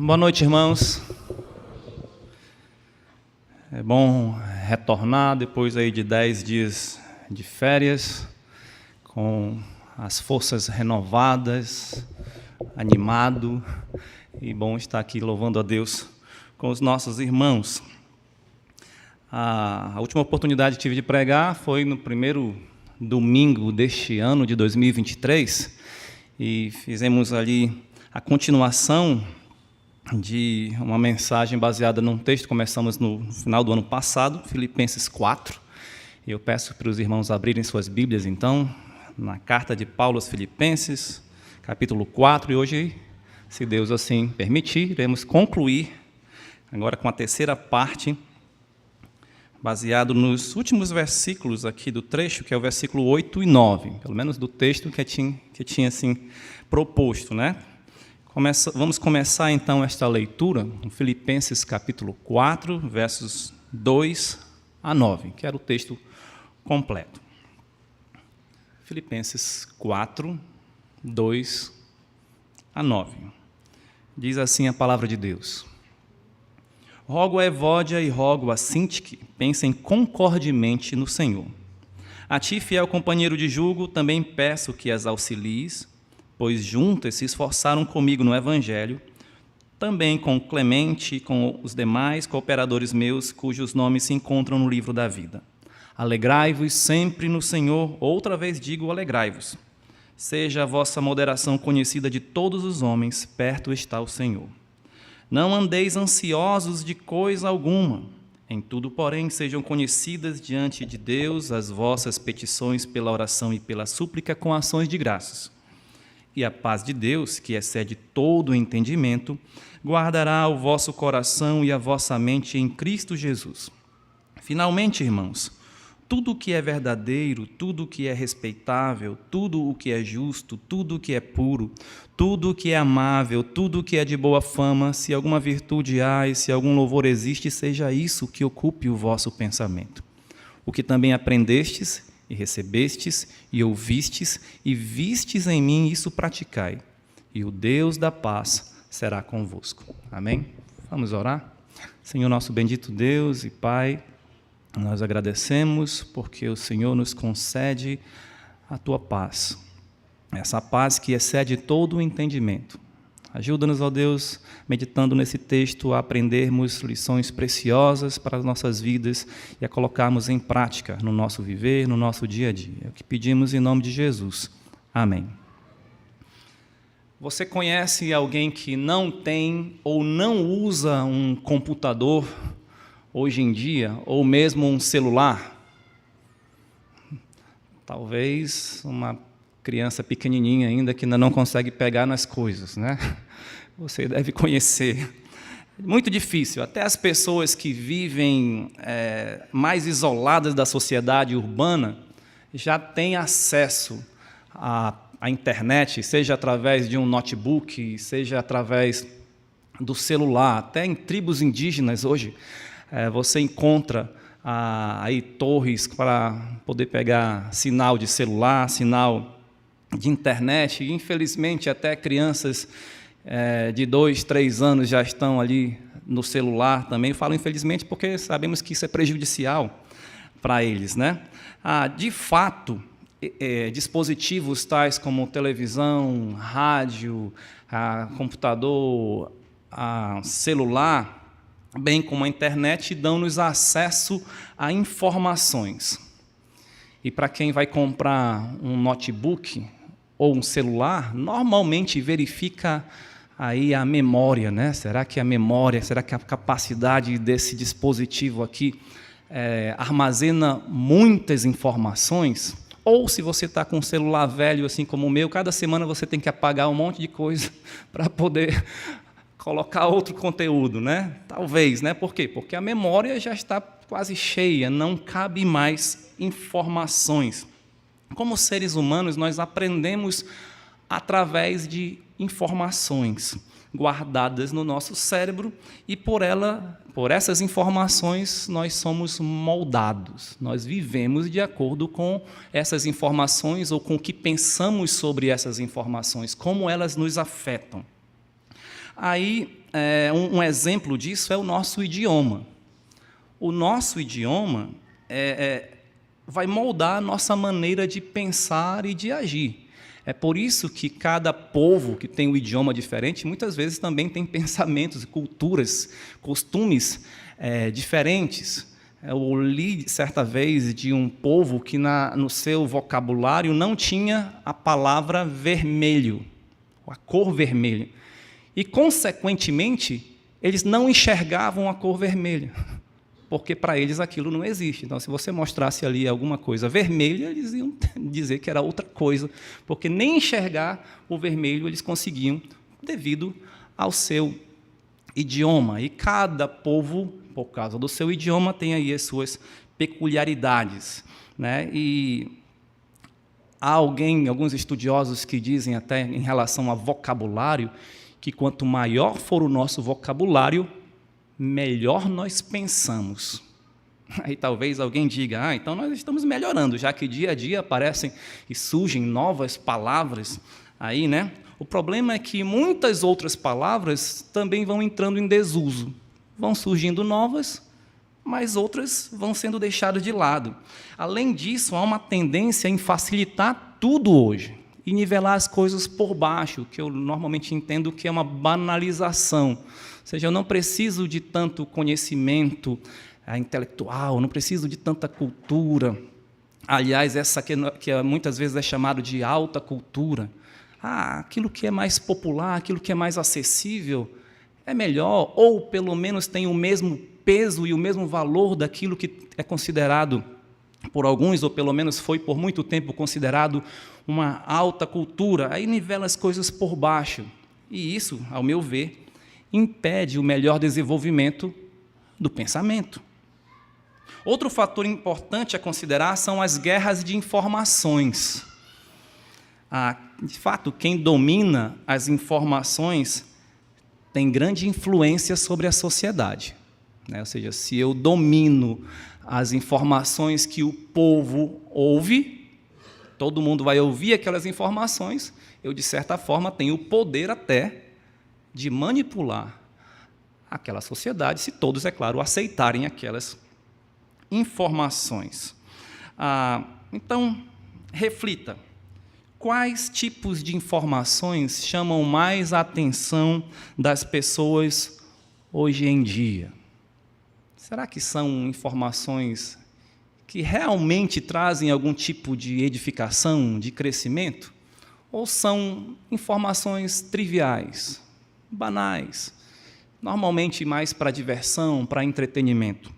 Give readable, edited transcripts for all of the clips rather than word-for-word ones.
Boa noite, irmãos. É bom retornar depois aí de 10 dias de férias, com as forças renovadas, animado, e bom estar aqui louvando a Deus com os nossos irmãos. A última oportunidade que tive de pregar foi no primeiro domingo deste ano de 2023, e fizemos ali a continuação de uma mensagem baseada num texto. Começamos no final do ano passado, Filipenses 4, e eu peço para os irmãos abrirem suas Bíblias, então, na carta de Paulo aos Filipenses, capítulo 4, e hoje, se Deus assim permitir, iremos concluir agora com a terceira parte, baseado nos últimos versículos aqui do trecho, que é o versículo 8 e 9, pelo menos do texto que tinha assim, proposto, né? Vamos começar, então, esta leitura, no Filipenses, capítulo 4, versos 2 a 9, que era o texto completo. Filipenses 4, 2 a 9. Diz assim a palavra de Deus: Rogo a Evódia e rogo a Sintique, pensem concordemente no Senhor. A ti, fiel companheiro de jugo, também peço que as auxilies, pois juntas se esforçaram comigo no Evangelho, também com Clemente e com os demais cooperadores meus, cujos nomes se encontram no livro da vida. Alegrai-vos sempre no Senhor, outra vez digo, alegrai-vos. Seja a vossa moderação conhecida de todos os homens, perto está o Senhor. Não andeis ansiosos de coisa alguma, em tudo, porém, sejam conhecidas diante de Deus as vossas petições pela oração e pela súplica com ações de graças. E a paz de Deus, que excede todo o entendimento, guardará o vosso coração e a vossa mente em Cristo Jesus. Finalmente, irmãos, tudo o que é verdadeiro, tudo o que é respeitável, tudo o que é justo, tudo o que é puro, tudo o que é amável, tudo o que é de boa fama, se alguma virtude há e se algum louvor existe, seja isso que ocupe o vosso pensamento. O que também aprendestes e recebestes, e ouvistes, e vistes em mim, isso praticai, e o Deus da paz será convosco. Amém? Vamos orar? Senhor, nosso bendito Deus e Pai, nós agradecemos porque o Senhor nos concede a Tua paz, essa paz que excede todo o entendimento. Ajuda-nos, ó Deus, meditando nesse texto, a aprendermos lições preciosas para as nossas vidas e a colocarmos em prática no nosso viver, no nosso dia a dia. É o que pedimos em nome de Jesus. Amém. Você conhece alguém que não tem ou não usa um computador hoje em dia, ou mesmo um celular? Talvez uma criança pequenininha ainda que ainda não consegue pegar nas coisas, né? Você deve conhecer. Muito difícil. Até as pessoas que vivem mais isoladas da sociedade urbana já têm acesso à internet, seja através de um notebook, seja através do celular. Até em tribos indígenas hoje você encontra aí torres para poder pegar sinal de celular, sinal de internet, e infelizmente até crianças de 2, 3 anos já estão ali no celular também. Eu falo infelizmente porque sabemos que isso é prejudicial para eles, né? De fato, dispositivos tais como televisão, rádio, computador, celular, bem como a internet, dão-nos acesso a informações. E para quem vai comprar um notebook ou um celular, normalmente verifica aí a memória, né? Será que a capacidade desse dispositivo aqui armazena muitas informações? Ou se você está com um celular velho, assim como o meu, cada semana você tem que apagar um monte de coisa para poder colocar outro conteúdo, né? Talvez, né? Por quê? Porque a memória já está quase cheia, não cabe mais informações. Como seres humanos, nós aprendemos através de informações guardadas no nosso cérebro, e por essas informações nós somos moldados. Nós vivemos de acordo com essas informações ou com o que pensamos sobre essas informações, como elas nos afetam. Aí, um exemplo disso é o nosso idioma. O nosso idioma vai moldar a nossa maneira de pensar e de agir. É por isso que cada povo que tem um idioma diferente, muitas vezes também tem pensamentos, culturas, costumes diferentes. Eu li certa vez de um povo que no seu vocabulário não tinha a palavra vermelho, a cor vermelha. E, consequentemente, eles não enxergavam a cor vermelha, porque para eles aquilo não existe. Então, se você mostrasse ali alguma coisa vermelha, eles iam dizer que era outra coisa, porque nem enxergar o vermelho eles conseguiam, devido ao seu idioma. E cada povo, por causa do seu idioma, tem aí as suas peculiaridades, né? E há alguns estudiosos que dizem até em relação a vocabulário, que quanto maior for o nosso vocabulário, melhor nós pensamos. Aí talvez alguém diga, então nós estamos melhorando, já que dia a dia aparecem e surgem novas palavras aí, né? O problema é que muitas outras palavras também vão entrando em desuso. Vão surgindo novas, mas outras vão sendo deixadas de lado. Além disso, há uma tendência em facilitar tudo hoje e nivelar as coisas por baixo, que eu normalmente entendo que é uma banalização. Ou seja, eu não preciso de tanto conhecimento intelectual, não preciso de tanta cultura. Aliás, essa que muitas vezes é chamado de alta cultura. Aquilo que é mais popular, aquilo que é mais acessível, é melhor, ou pelo menos tem o mesmo peso e o mesmo valor daquilo que é considerado por alguns, ou pelo menos foi por muito tempo considerado uma alta cultura. Aí nivela as coisas por baixo. E isso, ao meu ver, impede o melhor desenvolvimento do pensamento. Outro fator importante a considerar são as guerras de informações. De fato, quem domina as informações tem grande influência sobre a sociedade, né? Ou seja, se eu domino as informações que o povo ouve, todo mundo vai ouvir aquelas informações, eu, de certa forma, tenho o poder até de manipular aquela sociedade, se todos, é claro, aceitarem aquelas informações. Então, reflita. Quais tipos de informações chamam mais a atenção das pessoas hoje em dia? Será que são informações que realmente trazem algum tipo de edificação, de crescimento? Ou são informações triviais, banais, normalmente mais para diversão, para entretenimento?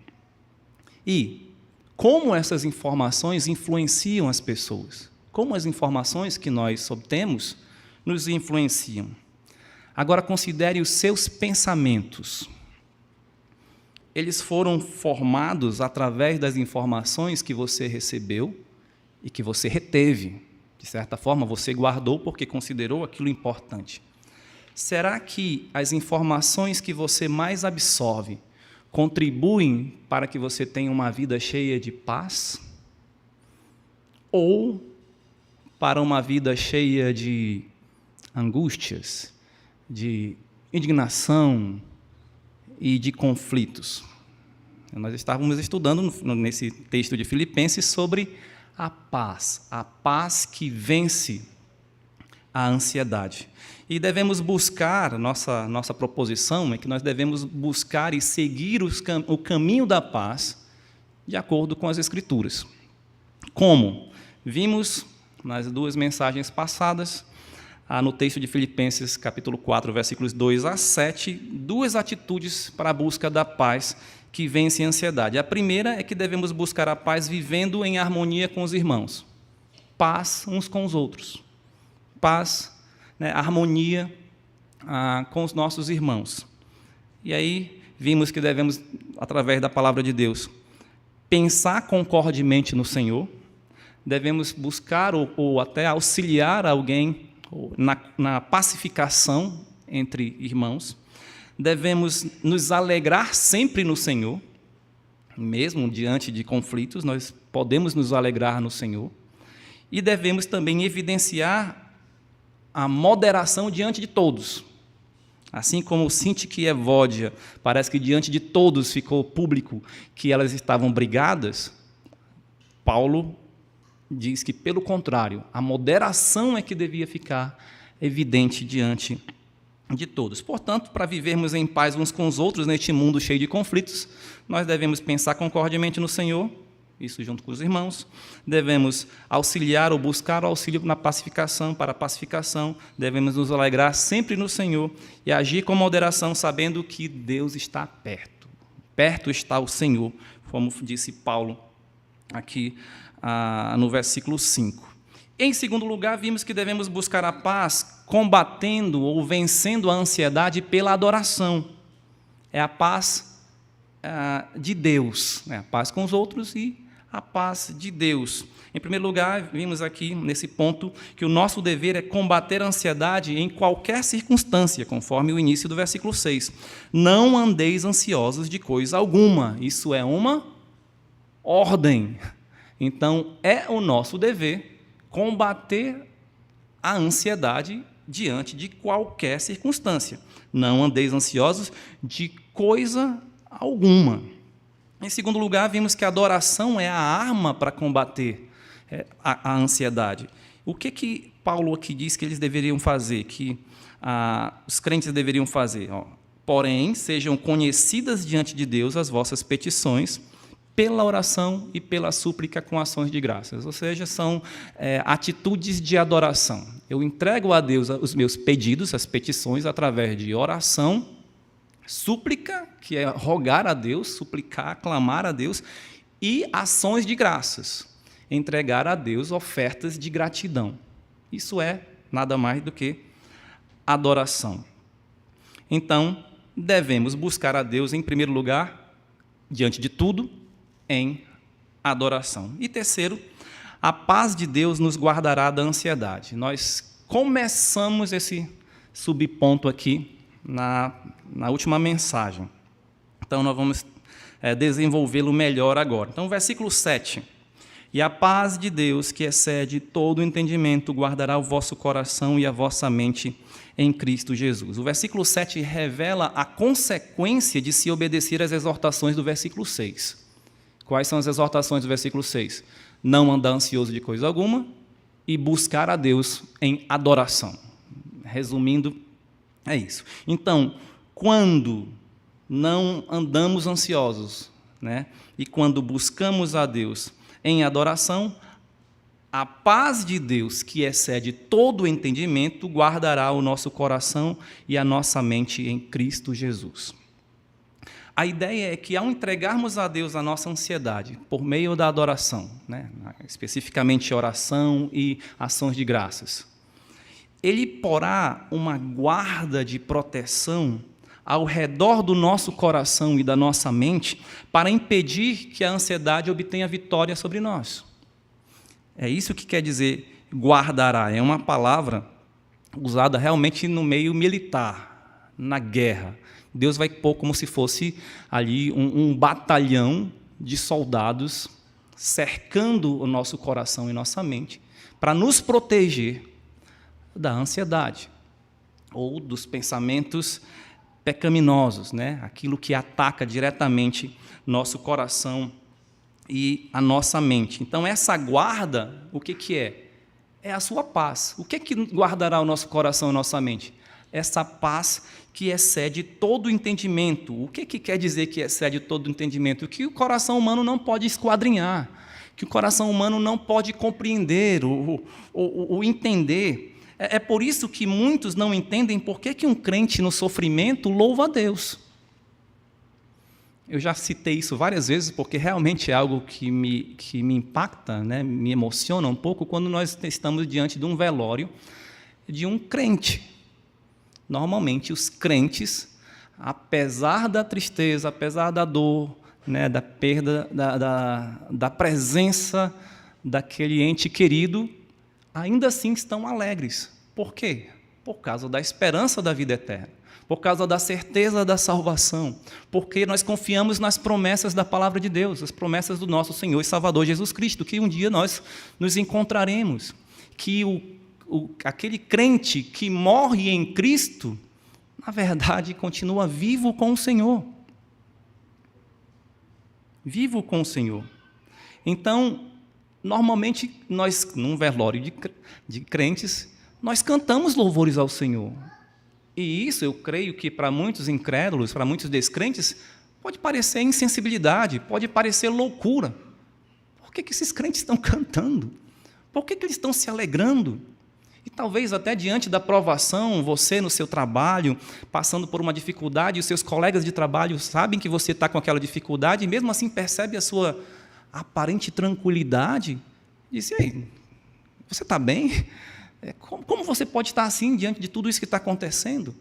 E como essas informações influenciam as pessoas? Como as informações que nós obtemos nos influenciam? Agora, considere os seus pensamentos. Eles foram formados através das informações que você recebeu e que você reteve. De certa forma, você guardou porque considerou aquilo importante. Será que as informações que você mais absorve contribuem para que você tenha uma vida cheia de paz? Ou para uma vida cheia de angústias, de indignação e de conflitos? Nós estávamos estudando nesse texto de Filipenses sobre a paz que vence a ansiedade. E devemos buscar, nossa proposição é que nós devemos buscar e seguir o caminho da paz de acordo com as Escrituras. Como? Vimos nas duas mensagens passadas, no texto de Filipenses, capítulo 4, versículos 2 a 7, duas atitudes para a busca da paz que vence a ansiedade. A primeira é que devemos buscar a paz vivendo em harmonia com os irmãos. Paz uns com os outros. Paz, harmonia com os nossos irmãos. E aí vimos que devemos, através da palavra de Deus, pensar concordemente no Senhor. Devemos buscar ou até auxiliar alguém na pacificação entre irmãos. Devemos nos alegrar sempre no Senhor, mesmo diante de conflitos, nós podemos nos alegrar no Senhor. E devemos também evidenciar a moderação diante de todos. Assim como Sintique e Evódia, parece que diante de todos ficou público que elas estavam brigadas, Paulo diz que, pelo contrário, a moderação é que devia ficar evidente diante de todos. Portanto, para vivermos em paz uns com os outros neste mundo cheio de conflitos, nós devemos pensar concordemente no Senhor, isso junto com os irmãos, devemos auxiliar ou buscar o auxílio na pacificação, para a pacificação, devemos nos alegrar sempre no Senhor e agir com moderação, sabendo que Deus está perto. Perto está o Senhor, como disse Paulo aqui no versículo 5. Em segundo lugar, vimos que devemos buscar a paz combatendo ou vencendo a ansiedade pela adoração. É a paz de Deus, né? A paz com os outros e a paz de Deus. Em primeiro lugar, vimos aqui, nesse ponto, que o nosso dever é combater a ansiedade em qualquer circunstância, conforme o início do versículo 6. Não andeis ansiosos de coisa alguma. Isso é uma ordem. Então, é o nosso dever combater a ansiedade diante de qualquer circunstância. Não andeis ansiosos de coisa alguma. Em segundo lugar, vimos que a adoração é a arma para combater a ansiedade. O que Paulo aqui diz que eles deveriam fazer, que os crentes deveriam fazer? Porém, sejam conhecidas diante de Deus as vossas petições, pela oração e pela súplica com ações de graças. Ou seja, são atitudes de adoração. Eu entrego a Deus os meus pedidos, as petições, através de oração, súplica, que é rogar a Deus, suplicar, clamar a Deus, e ações de graças, entregar a Deus ofertas de gratidão. Isso é nada mais do que adoração. Então, devemos buscar a Deus, em primeiro lugar, diante de tudo, em adoração. E terceiro, a paz de Deus nos guardará da ansiedade. Nós começamos esse subponto aqui na última mensagem. Então, nós vamos desenvolvê-lo melhor agora. Então, versículo 7. E a paz de Deus, que excede todo o entendimento, guardará o vosso coração e a vossa mente em Cristo Jesus. O versículo 7 revela a consequência de se obedecer às exortações do versículo 6. Quais são as exortações do versículo 6? Não andar ansioso de coisa alguma e buscar a Deus em adoração. Resumindo, é isso. Então, quando não andamos ansiosos, né, e quando buscamos a Deus em adoração, a paz de Deus, que excede todo o entendimento, guardará o nosso coração e a nossa mente em Cristo Jesus. A ideia é que, ao entregarmos a Deus a nossa ansiedade, por meio da adoração, né, especificamente oração e ações de graças, Ele porá uma guarda de proteção ao redor do nosso coração e da nossa mente para impedir que a ansiedade obtenha vitória sobre nós. É isso que quer dizer guardará. É uma palavra usada realmente no meio militar, na guerra. Deus vai pôr como se fosse ali um batalhão de soldados cercando o nosso coração e nossa mente para nos proteger da ansiedade ou dos pensamentos pecaminosos, né? Aquilo que ataca diretamente nosso coração e a nossa mente. Então, essa guarda, o que é? É a sua paz. O que guardará o nosso coração e a nossa mente? Essa paz que excede todo o entendimento. O que quer dizer que excede todo o entendimento? Que o coração humano não pode esquadrinhar, que o coração humano não pode compreender ou entender. É por isso que muitos não entendem por que um crente no sofrimento louva a Deus. Eu já citei isso várias vezes, porque realmente é algo que me impacta, né, me emociona um pouco, quando nós estamos diante de um velório de um crente. Normalmente, os crentes, apesar da tristeza, apesar da dor, né, da perda, da presença daquele ente querido, ainda assim estão alegres. Por quê? Por causa da esperança da vida eterna, por causa da certeza da salvação, porque nós confiamos nas promessas da palavra de Deus, as promessas do nosso Senhor e Salvador Jesus Cristo, que um dia nós nos encontraremos, que aquele crente que morre em Cristo, na verdade, continua vivo com o Senhor. Vivo com o Senhor. Então, normalmente, nós, num velório de crentes, nós cantamos louvores ao Senhor. E isso, eu creio que para muitos incrédulos, para muitos descrentes, pode parecer insensibilidade, pode parecer loucura. Por que esses crentes estão cantando? Por que eles estão se alegrando? E talvez até diante da provação, você no seu trabalho, passando por uma dificuldade, os seus colegas de trabalho sabem que você está com aquela dificuldade, e mesmo assim percebe a sua aparente tranquilidade, e diz: e aí, você está bem? Como você pode estar assim diante de tudo isso que está acontecendo?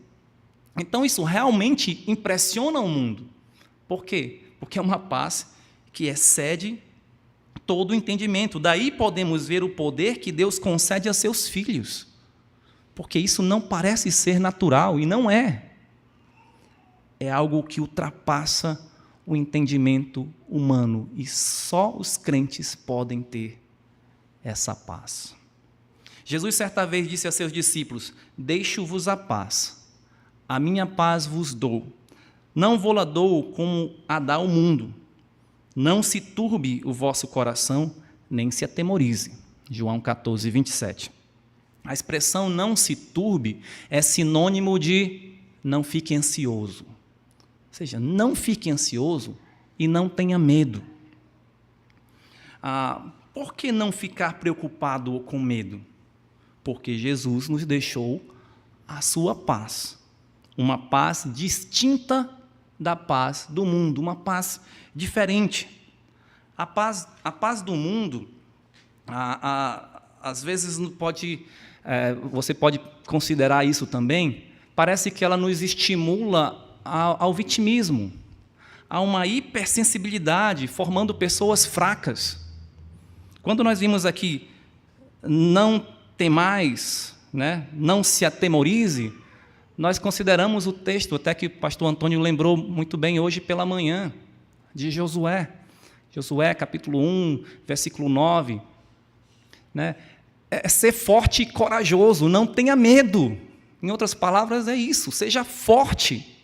Então isso realmente impressiona o mundo. Por quê? Porque é uma paz que excede todo o entendimento. Daí podemos ver o poder que Deus concede a seus filhos. Porque isso não parece ser natural, e não é. É algo que ultrapassa o entendimento humano, e só os crentes podem ter essa paz. Jesus certa vez disse a seus discípulos: deixo-vos a paz, a minha paz vos dou. Não vou-la dou como a dá o mundo. Não se turbe o vosso coração, nem se atemorize. João 14, 27. A expressão não se turbe é sinônimo de não fique ansioso. Ou seja, não fique ansioso e não tenha medo. Por que não ficar preocupado ou com medo? Porque Jesus nos deixou a sua paz. Uma paz distinta da paz do mundo, uma paz diferente. A paz do mundo, às vezes você pode considerar isso também, parece que ela nos estimula ao vitimismo, a uma hipersensibilidade, formando pessoas fracas. Quando nós vimos aqui, não temais, né? Não se atemorize, nós consideramos o texto, até que o pastor Antônio lembrou muito bem hoje pela manhã, de Josué. Josué, capítulo 1, versículo 9. Né? É ser forte e corajoso, não tenha medo. Em outras palavras, é isso, seja forte.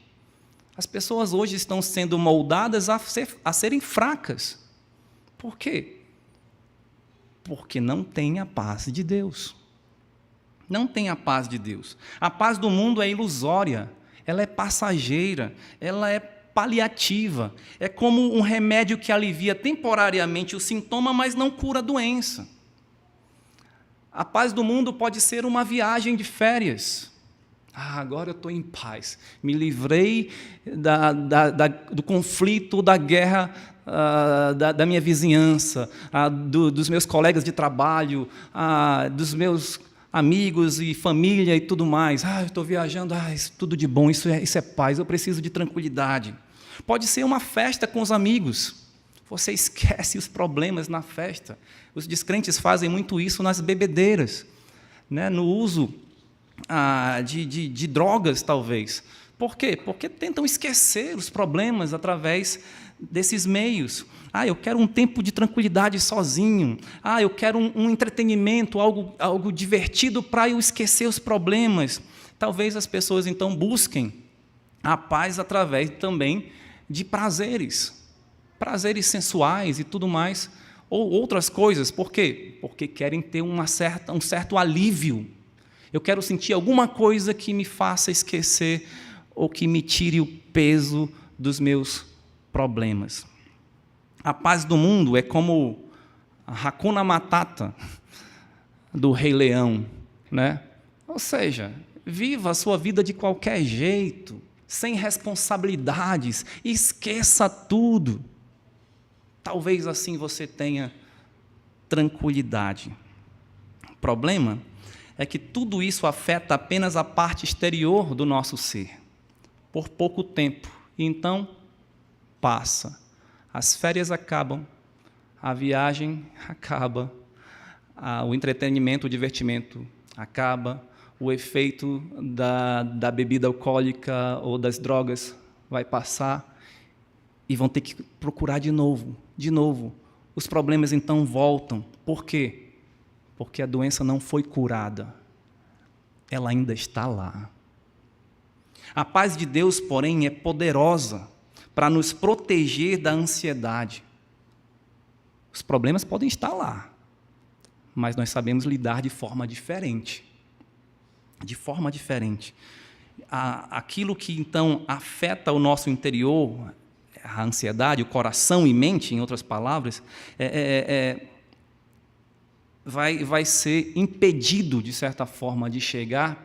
As pessoas hoje estão sendo moldadas a serem fracas. Por quê? Porque não tem a paz de Deus. Não tem a paz de Deus. A paz do mundo é ilusória, ela é passageira, ela é paliativa. É como um remédio que alivia temporariamente o sintoma, mas não cura a doença. A paz do mundo pode ser uma viagem de férias. Agora eu estou em paz. Me livrei do conflito, da guerra da minha vizinhança, dos meus colegas de trabalho, dos meus amigos e família e tudo mais. Eu estou viajando, isso tudo de bom, isso é paz, eu preciso de tranquilidade. Pode ser uma festa com os amigos. Você esquece os problemas na festa. Os descrentes fazem muito isso nas bebedeiras, né? No uso de drogas, talvez. Por quê? Porque tentam esquecer os problemas através desses meios. Eu quero um tempo de tranquilidade sozinho. Eu quero um entretenimento, algo divertido para eu esquecer os problemas. Talvez as pessoas, então, busquem a paz através também de prazeres sensuais e tudo mais, ou outras coisas. Por quê? Porque querem ter um certo alívio. Eu quero sentir alguma coisa que me faça esquecer ou que me tire o peso dos meus problemas. A paz do mundo é como a Hakuna Matata do Rei Leão, né? Ou seja, viva a sua vida de qualquer jeito, sem responsabilidades, esqueça tudo. Talvez assim você tenha tranquilidade. O problema é que tudo isso afeta apenas a parte exterior do nosso ser, por pouco tempo, e então passa. As férias acabam, a viagem acaba, o entretenimento, o divertimento acaba, o efeito da bebida alcoólica ou das drogas vai passar, e vão ter que procurar de novo. Os problemas então voltam. Por quê? Porque a doença não foi curada. Ela ainda está lá. A paz de Deus, porém, é poderosa para nos proteger da ansiedade. Os problemas podem estar lá, mas nós sabemos lidar de forma diferente. De forma diferente. Aquilo que, então, afeta o nosso interior, a ansiedade, o coração e mente, em outras palavras, vai ser impedido, de certa forma, de chegar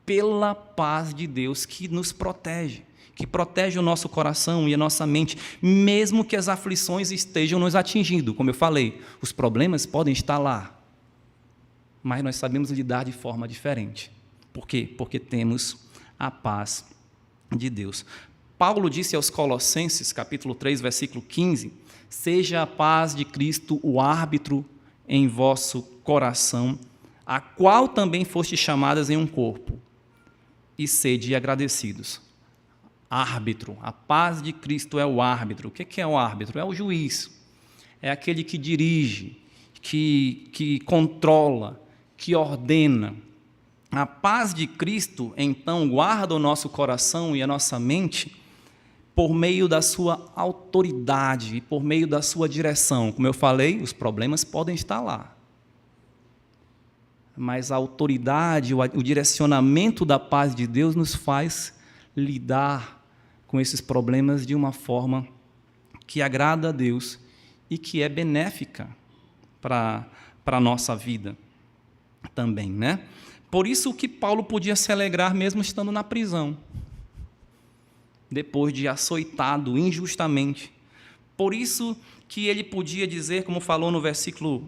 pela paz de Deus que nos protege, que protege o nosso coração e a nossa mente, mesmo que as aflições estejam nos atingindo. Como eu falei, os problemas podem estar lá, mas nós sabemos lidar de forma diferente. Por quê? Porque temos a paz de Deus. Paulo disse aos Colossenses, capítulo 3, versículo 15, seja a paz de Cristo o árbitro em vosso coração, a qual também foste chamadas em um corpo, e sede agradecidos. Árbitro, a paz de Cristo é o árbitro. O que é o árbitro? É o juiz, é aquele que dirige, que controla, que ordena. A paz de Cristo, então, guarda o nosso coração e a nossa mente por meio da sua autoridade, por meio da sua direção. Como eu falei, os problemas podem estar lá, mas a autoridade, o direcionamento da paz de Deus nos faz lidar com esses problemas de uma forma que agrada a Deus e que é benéfica para a nossa vida também, né? Por isso que Paulo podia se alegrar mesmo estando na prisão, depois de açoitado injustamente. Por isso que ele podia dizer, como falou no versículo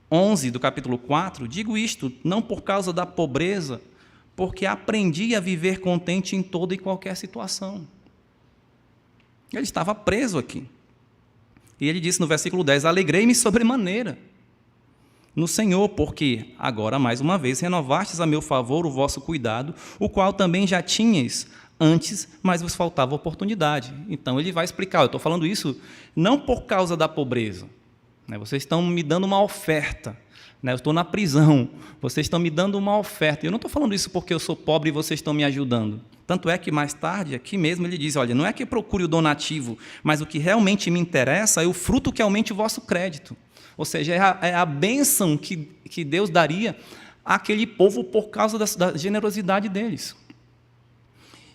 11 do capítulo 4, digo isto não por causa da pobreza, porque aprendi a viver contente em toda e qualquer situação. Ele estava preso aqui. E ele disse no versículo 10, alegrei-me sobremaneira no Senhor, porque agora, mais uma vez, renovastes a meu favor o vosso cuidado, o qual também já tinhais antes, mas vos faltava oportunidade. Então, ele vai explicar, eu estou falando isso não por causa da pobreza, né? Vocês estão me dando uma oferta, né? Eu estou na prisão, vocês estão me dando uma oferta. Eu não estou falando isso porque eu sou pobre e vocês estão me ajudando. Tanto é que mais tarde, aqui mesmo, ele diz, olha, não é que procure o donativo, mas o que realmente me interessa é o fruto que aumente o vosso crédito. Ou seja, é a bênção que Deus daria àquele povo por causa da generosidade deles.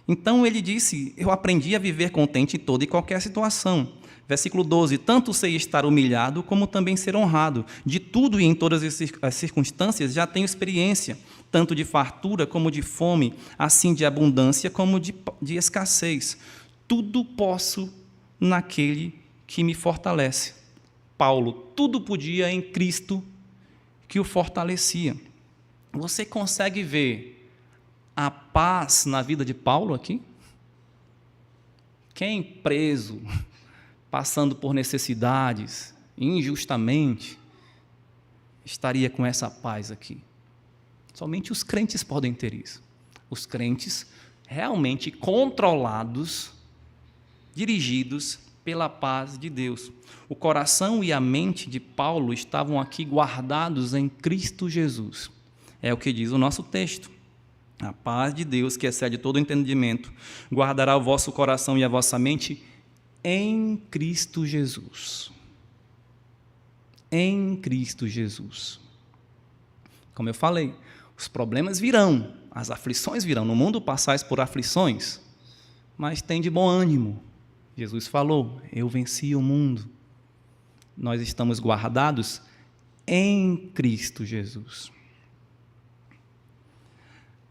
Então, ele disse, eu aprendi a viver contente em toda e qualquer situação. Versículo 12, tanto sei estar humilhado, como também ser honrado. De tudo e em todas as circunstâncias já tenho experiência, tanto de fartura como de fome, assim de abundância como de escassez. Tudo posso naquele que me fortalece. Paulo, tudo podia em Cristo que o fortalecia. Você consegue ver a paz na vida de Paulo aqui? Quem preso, passando por necessidades, injustamente, estaria com essa paz aqui? Somente os crentes podem ter isso. Os crentes realmente controlados, dirigidos pela paz de Deus. O coração e a mente de Paulo estavam aqui guardados em Cristo Jesus. É o que diz o nosso texto. A paz de Deus, que excede todo entendimento, guardará o vosso coração e a vossa mente em Cristo Jesus. Em Cristo Jesus. Como eu falei, os problemas virão, as aflições virão. No mundo passais por aflições, mas tem de bom ânimo. Jesus falou, eu venci o mundo. Nós estamos guardados em Cristo Jesus.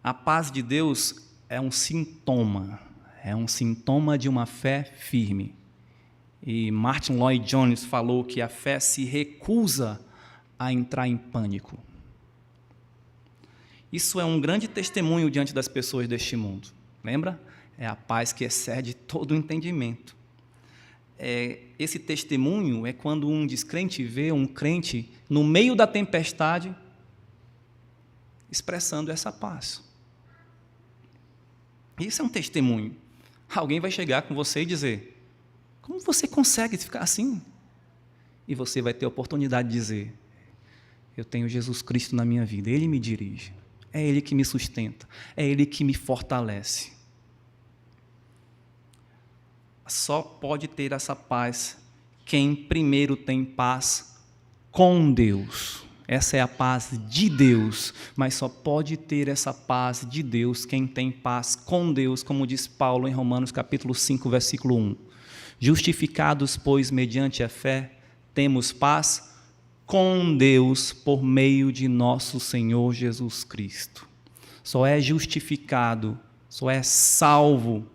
A paz de Deus é um sintoma de uma fé firme. E Martin Lloyd Jones falou que a fé se recusa a entrar em pânico. Isso é um grande testemunho diante das pessoas deste mundo. Lembra? É a paz que excede todo o entendimento. Esse testemunho é quando um descrente vê um crente no meio da tempestade expressando essa paz. Isso é um testemunho. Alguém vai chegar com você e dizer, como você consegue ficar assim? E você vai ter a oportunidade de dizer, eu tenho Jesus Cristo na minha vida, Ele me dirige, é Ele que me sustenta, é Ele que me fortalece. só pode ter essa paz quem primeiro tem paz com Deus. Essa é a paz de Deus, mas só pode ter essa paz de Deus quem tem paz com Deus, como diz Paulo em Romanos capítulo 5, versículo 1. Justificados, pois, mediante a fé, temos paz com Deus por meio de nosso Senhor Jesus Cristo. Só é justificado, só é salvo,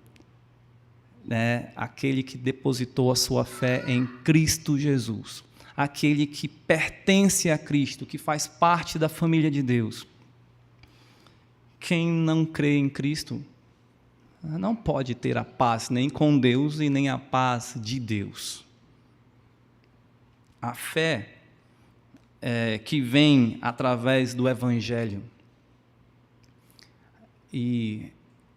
aquele que depositou a sua fé em Cristo Jesus. Aquele que pertence a Cristo, que faz parte da família de Deus. Quem não crê em Cristo não pode ter a paz nem com Deus e nem a paz de Deus. A fé que vem através do Evangelho, e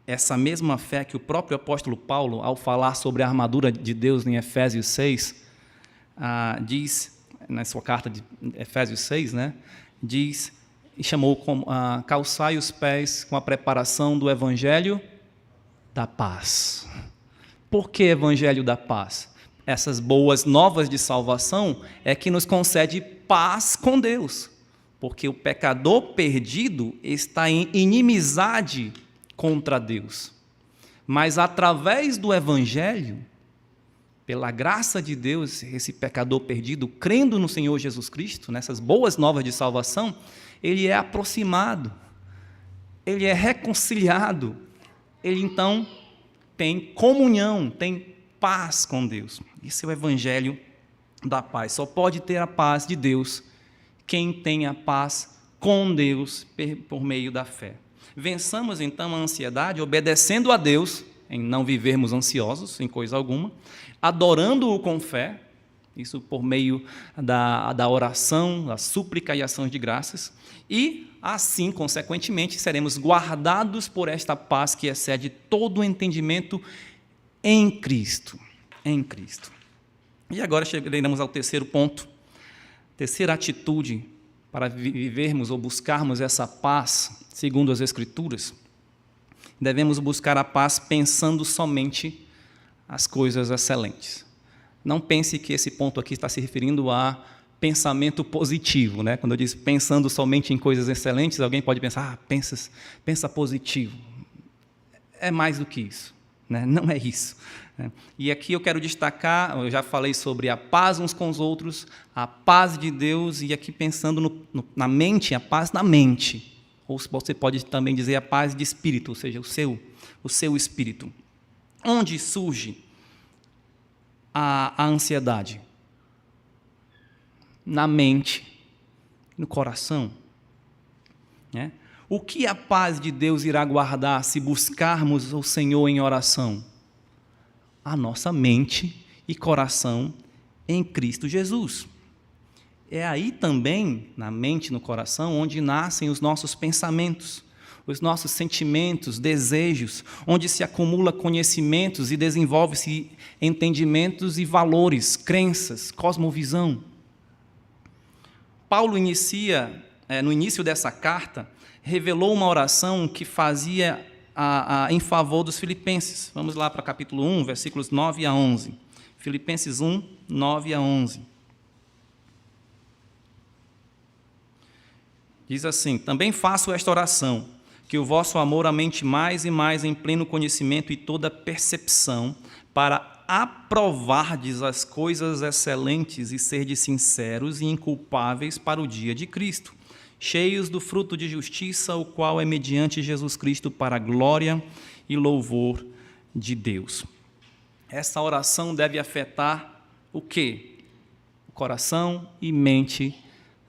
essa mesma fé que o próprio apóstolo Paulo, ao falar sobre a armadura de Deus em Efésios 6, diz, na sua carta de Efésios 6, diz, e chamou como calçai os pés com a preparação do Evangelho da paz. Por que Evangelho da paz? Essas boas novas de salvação é que nos concede paz com Deus, porque o pecador perdido está em inimizade contra Deus. Mas através do Evangelho, pela graça de Deus, esse pecador perdido, crendo no Senhor Jesus Cristo, nessas boas novas de salvação, ele é aproximado, ele é reconciliado, ele então tem comunhão, tem paz com Deus. Esse é o Evangelho da paz. Só pode ter a paz de Deus quem tem a paz com Deus por meio da fé. Vençamos então a ansiedade obedecendo a Deus, em não vivermos ansiosos em coisa alguma, adorando-o com fé, isso por meio da oração, da súplica e ações de graças, e assim, consequentemente, seremos guardados por esta paz que excede todo o entendimento em Cristo. Em Cristo. E agora chegaremos ao terceiro ponto, terceira atitude para vivermos ou buscarmos essa paz, segundo as Escrituras. Devemos buscar a paz pensando somente as coisas excelentes. Não pense que esse ponto aqui está se referindo a pensamento positivo, Quando eu disse pensando somente em coisas excelentes, alguém pode pensar, pensa positivo. É mais do que isso, Não é isso. E aqui eu quero destacar, eu já falei sobre a paz uns com os outros, a paz de Deus, e aqui pensando na mente, a paz na mente. Ou você pode também dizer a paz de espírito, ou seja, o seu espírito. Onde surge a ansiedade? Na mente, no coração. O que a paz de Deus irá guardar se buscarmos o Senhor em oração? A nossa mente e coração em Cristo Jesus. É aí também, na mente e no coração, onde nascem os nossos pensamentos, os nossos sentimentos, desejos, onde se acumula conhecimentos e desenvolve-se entendimentos e valores, crenças, cosmovisão. Paulo inicia, no início dessa carta, revelou uma oração que fazia em favor dos filipenses. Vamos lá para capítulo 1, versículos 9 a 11. Filipenses 1, 9 a 11. Diz assim: também faço esta oração, que o vosso amor aumente mais e mais em pleno conhecimento e toda percepção, para aprovardes as coisas excelentes e serdes sinceros e inculpáveis para o dia de Cristo, cheios do fruto de justiça, o qual é mediante Jesus Cristo para a glória e louvor de Deus. Essa oração deve afetar o quê? O coração e mente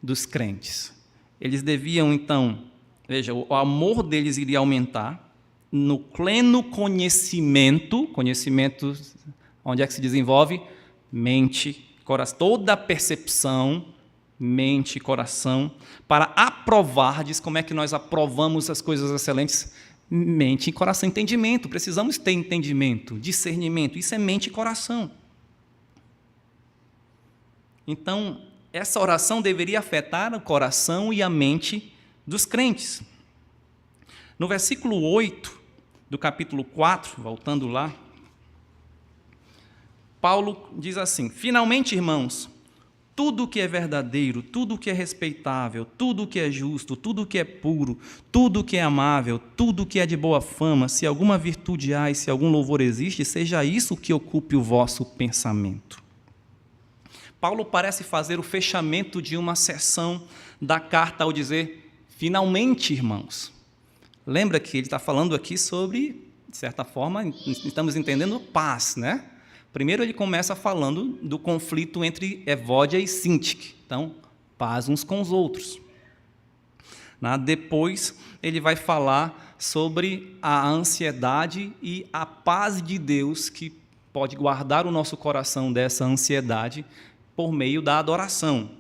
dos crentes. Eles deviam, então, veja, o amor deles iria aumentar no pleno conhecimento, onde é que se desenvolve? Mente, coração, toda a percepção, mente e coração, para aprovardes. Como é que nós aprovamos as coisas excelentes? Mente e coração, entendimento. Precisamos ter entendimento, discernimento. Isso é mente e coração. Então, essa oração deveria afetar o coração e a mente dos crentes. No versículo 8 do capítulo 4, voltando lá, Paulo diz assim: finalmente, irmãos, tudo que é verdadeiro, tudo que é respeitável, tudo que é justo, tudo que é puro, tudo que é amável, tudo que é de boa fama, se alguma virtude há e se algum louvor existe, seja isso que ocupe o vosso pensamento. Paulo parece fazer o fechamento de uma seção da carta ao dizer: finalmente, irmãos. Lembra que ele está falando aqui sobre, de certa forma, estamos entendendo paz, né? Primeiro ele começa falando do conflito entre Evódia e Sintique. Então, paz uns com os outros. Depois ele vai falar sobre a ansiedade e a paz de Deus que pode guardar o nosso coração dessa ansiedade por meio da adoração.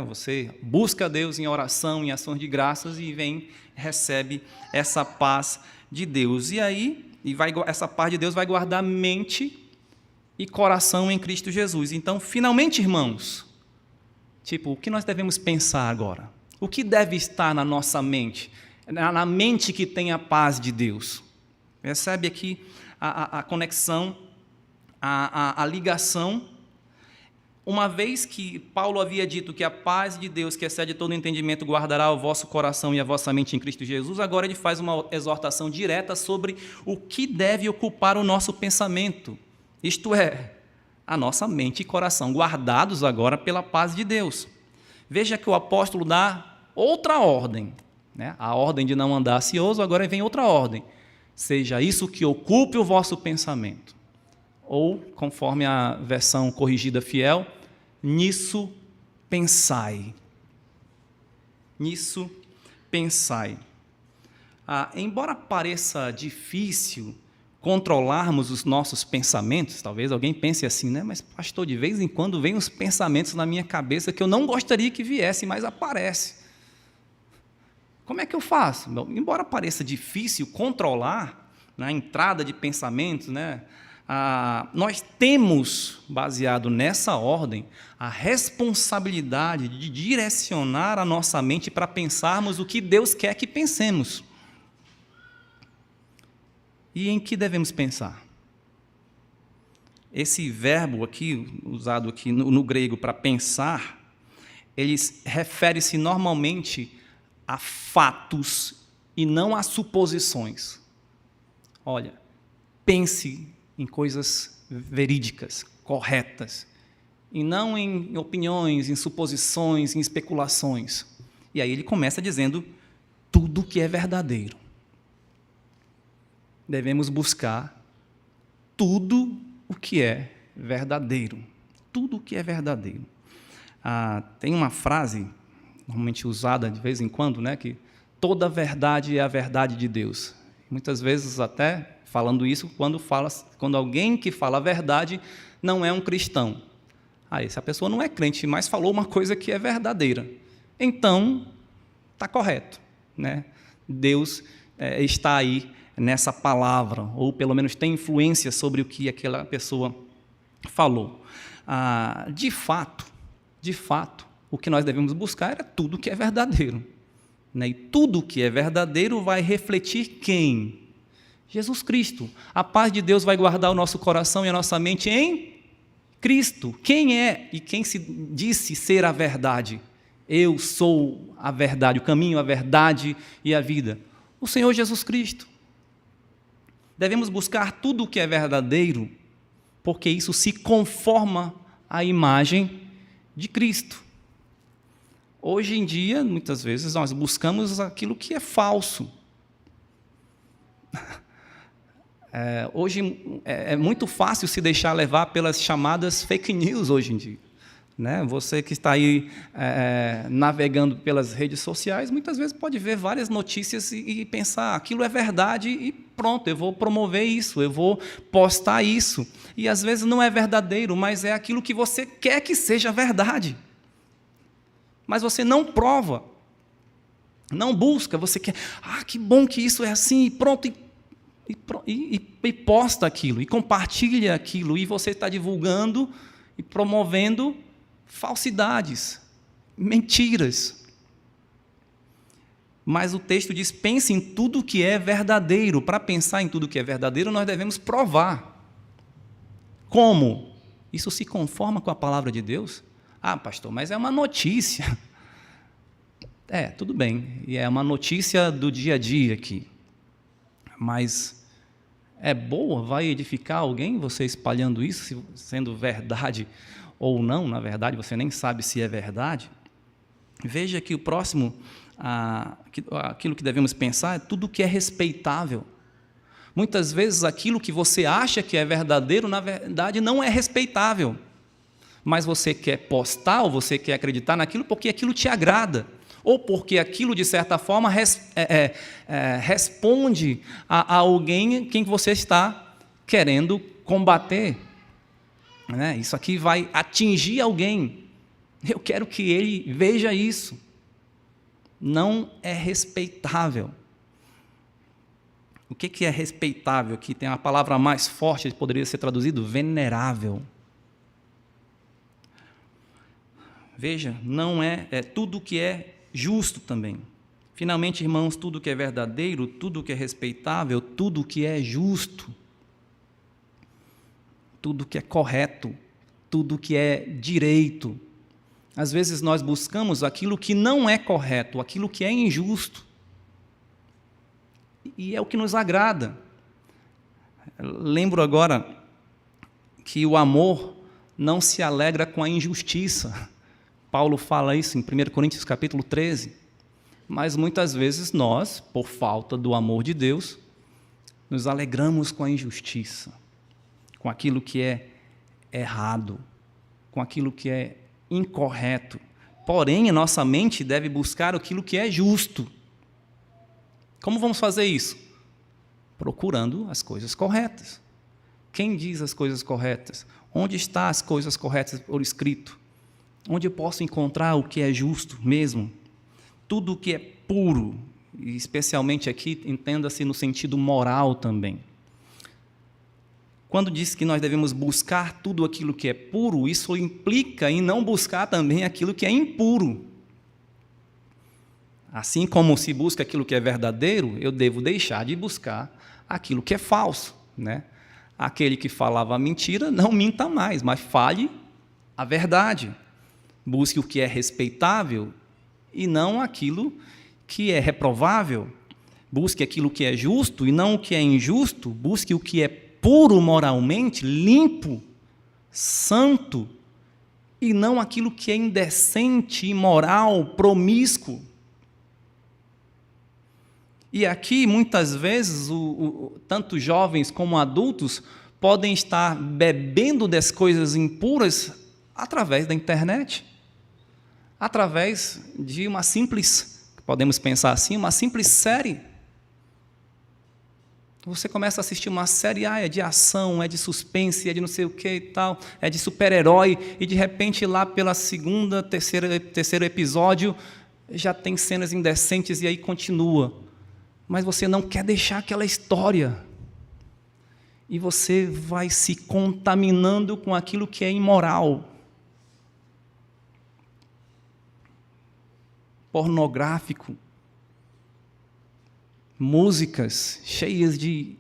Você busca Deus em oração, em ações de graças e recebe essa paz de Deus. E aí, essa paz de Deus vai guardar mente e coração em Cristo Jesus. Então, finalmente, irmãos, o que nós devemos pensar agora? O que deve estar na nossa mente? Na mente que tem a paz de Deus. Percebe aqui a conexão, a ligação. Uma vez que Paulo havia dito que a paz de Deus, que excede todo entendimento, guardará o vosso coração e a vossa mente em Cristo Jesus, agora ele faz uma exortação direta sobre o que deve ocupar o nosso pensamento. Isto é, a nossa mente e coração guardados agora pela paz de Deus. Veja que o apóstolo dá outra ordem, a ordem de não andar ansioso, agora vem outra ordem. Seja isso que ocupe o vosso pensamento. Ou, conforme a versão corrigida fiel, nisso pensai. Nisso pensai. Embora pareça difícil controlarmos os nossos pensamentos, talvez alguém pense assim, mas pastor, de vez em quando vem uns pensamentos na minha cabeça que eu não gostaria que viessem, mas aparece. Como é que eu faço? Embora pareça difícil controlar a entrada de pensamentos, nós temos, baseado nessa ordem, a responsabilidade de direcionar a nossa mente para pensarmos o que Deus quer que pensemos. E em que devemos pensar? Esse verbo aqui, usado aqui no grego para pensar, ele refere-se normalmente a fatos e não a suposições. Olha, pense em coisas verídicas, corretas, e não em opiniões, em suposições, em especulações. E aí ele começa dizendo tudo que é verdadeiro. Devemos buscar tudo o que é verdadeiro. Tudo o que é verdadeiro. Tem uma frase, normalmente usada de vez em quando, que toda verdade é a verdade de Deus. Muitas vezes até falando isso quando alguém que fala a verdade não é um cristão. Essa pessoa não é crente, mas falou uma coisa que é verdadeira. Então, está correto. Deus está aí nessa palavra, ou pelo menos tem influência sobre o que aquela pessoa falou. De fato, o que nós devemos buscar é tudo que é verdadeiro. E tudo que é verdadeiro vai refletir quem? Jesus Cristo. A paz de Deus vai guardar o nosso coração e a nossa mente em Cristo. Quem é e quem se disse ser a verdade? Eu sou a verdade, o caminho, a verdade e a vida. O Senhor Jesus Cristo. Devemos buscar tudo o que é verdadeiro, porque isso se conforma à imagem de Cristo. Hoje em dia, muitas vezes, nós buscamos aquilo que é falso. Hoje é muito fácil se deixar levar pelas chamadas fake news hoje em dia. Você que está aí navegando pelas redes sociais, muitas vezes pode ver várias notícias e pensar, aquilo é verdade e pronto, eu vou promover isso, eu vou postar isso. E às vezes não é verdadeiro, mas é aquilo que você quer que seja verdade. Mas você não prova, não busca, você quer, que bom que isso é assim, e pronto, e posta aquilo, e compartilha aquilo, e você está divulgando e promovendo falsidades, mentiras. Mas o texto diz, pense em tudo que é verdadeiro. Para pensar em tudo que é verdadeiro, nós devemos provar. Como? Isso se conforma com a palavra de Deus? Ah, pastor, mas é uma notícia. Tudo bem, e é uma notícia do dia a dia aqui. Mas é boa? Vai edificar alguém você espalhando isso, sendo verdade ou não? Na verdade, você nem sabe se é verdade. Veja que o próximo, aquilo que devemos pensar é tudo que é respeitável. Muitas vezes aquilo que você acha que é verdadeiro, na verdade, não é respeitável. Mas você quer postar ou você quer acreditar naquilo porque aquilo te agrada. Ou porque aquilo, de certa forma, responde a alguém quem você está querendo combater. Né? Isso aqui vai atingir alguém. Eu quero que ele veja isso. Não é respeitável. O que é respeitável? Aqui tem a palavra mais forte, poderia ser traduzido venerável. Veja, não é tudo que é justo também. Finalmente, irmãos, tudo que é verdadeiro, tudo que é respeitável, tudo que é justo, tudo que é correto, tudo que é direito. Às vezes nós buscamos aquilo que não é correto, aquilo que é injusto. E é o que nos agrada. Lembro agora que o amor não se alegra com a injustiça. Paulo fala isso em 1 Coríntios capítulo 13. Mas muitas vezes nós, por falta do amor de Deus, nos alegramos com a injustiça, com aquilo que é errado, com aquilo que é incorreto. Porém, a nossa mente deve buscar aquilo que é justo. Como vamos fazer isso? Procurando as coisas corretas. Quem diz as coisas corretas? Onde estão as coisas corretas por escrito? Onde eu posso encontrar o que é justo mesmo? Tudo o que é puro, e especialmente aqui, entenda-se no sentido moral também. Quando diz que nós devemos buscar tudo aquilo que é puro, isso implica em não buscar também aquilo que é impuro. Assim como se busca aquilo que é verdadeiro, eu devo deixar de buscar aquilo que é falso, né? Aquele que falava a mentira, não minta mais, mas fale a verdade. Busque o que é respeitável e não aquilo que é reprovável. Busque aquilo que é justo e não o que é injusto. Busque o que é puro moralmente, limpo, santo, e não aquilo que é indecente, imoral, promíscuo. E aqui, muitas vezes, tanto jovens como adultos podem estar bebendo das coisas impuras através da internet, através de uma simples, podemos pensar assim, uma simples série. Você começa a assistir uma série, é de ação, é de suspense, é de não sei o que e tal, é de super-herói, e de repente lá pela terceiro episódio, já tem cenas indecentes e aí continua. Mas você não quer deixar aquela história. E você vai se contaminando com aquilo que é imoral. Pornográfico. Músicas cheias de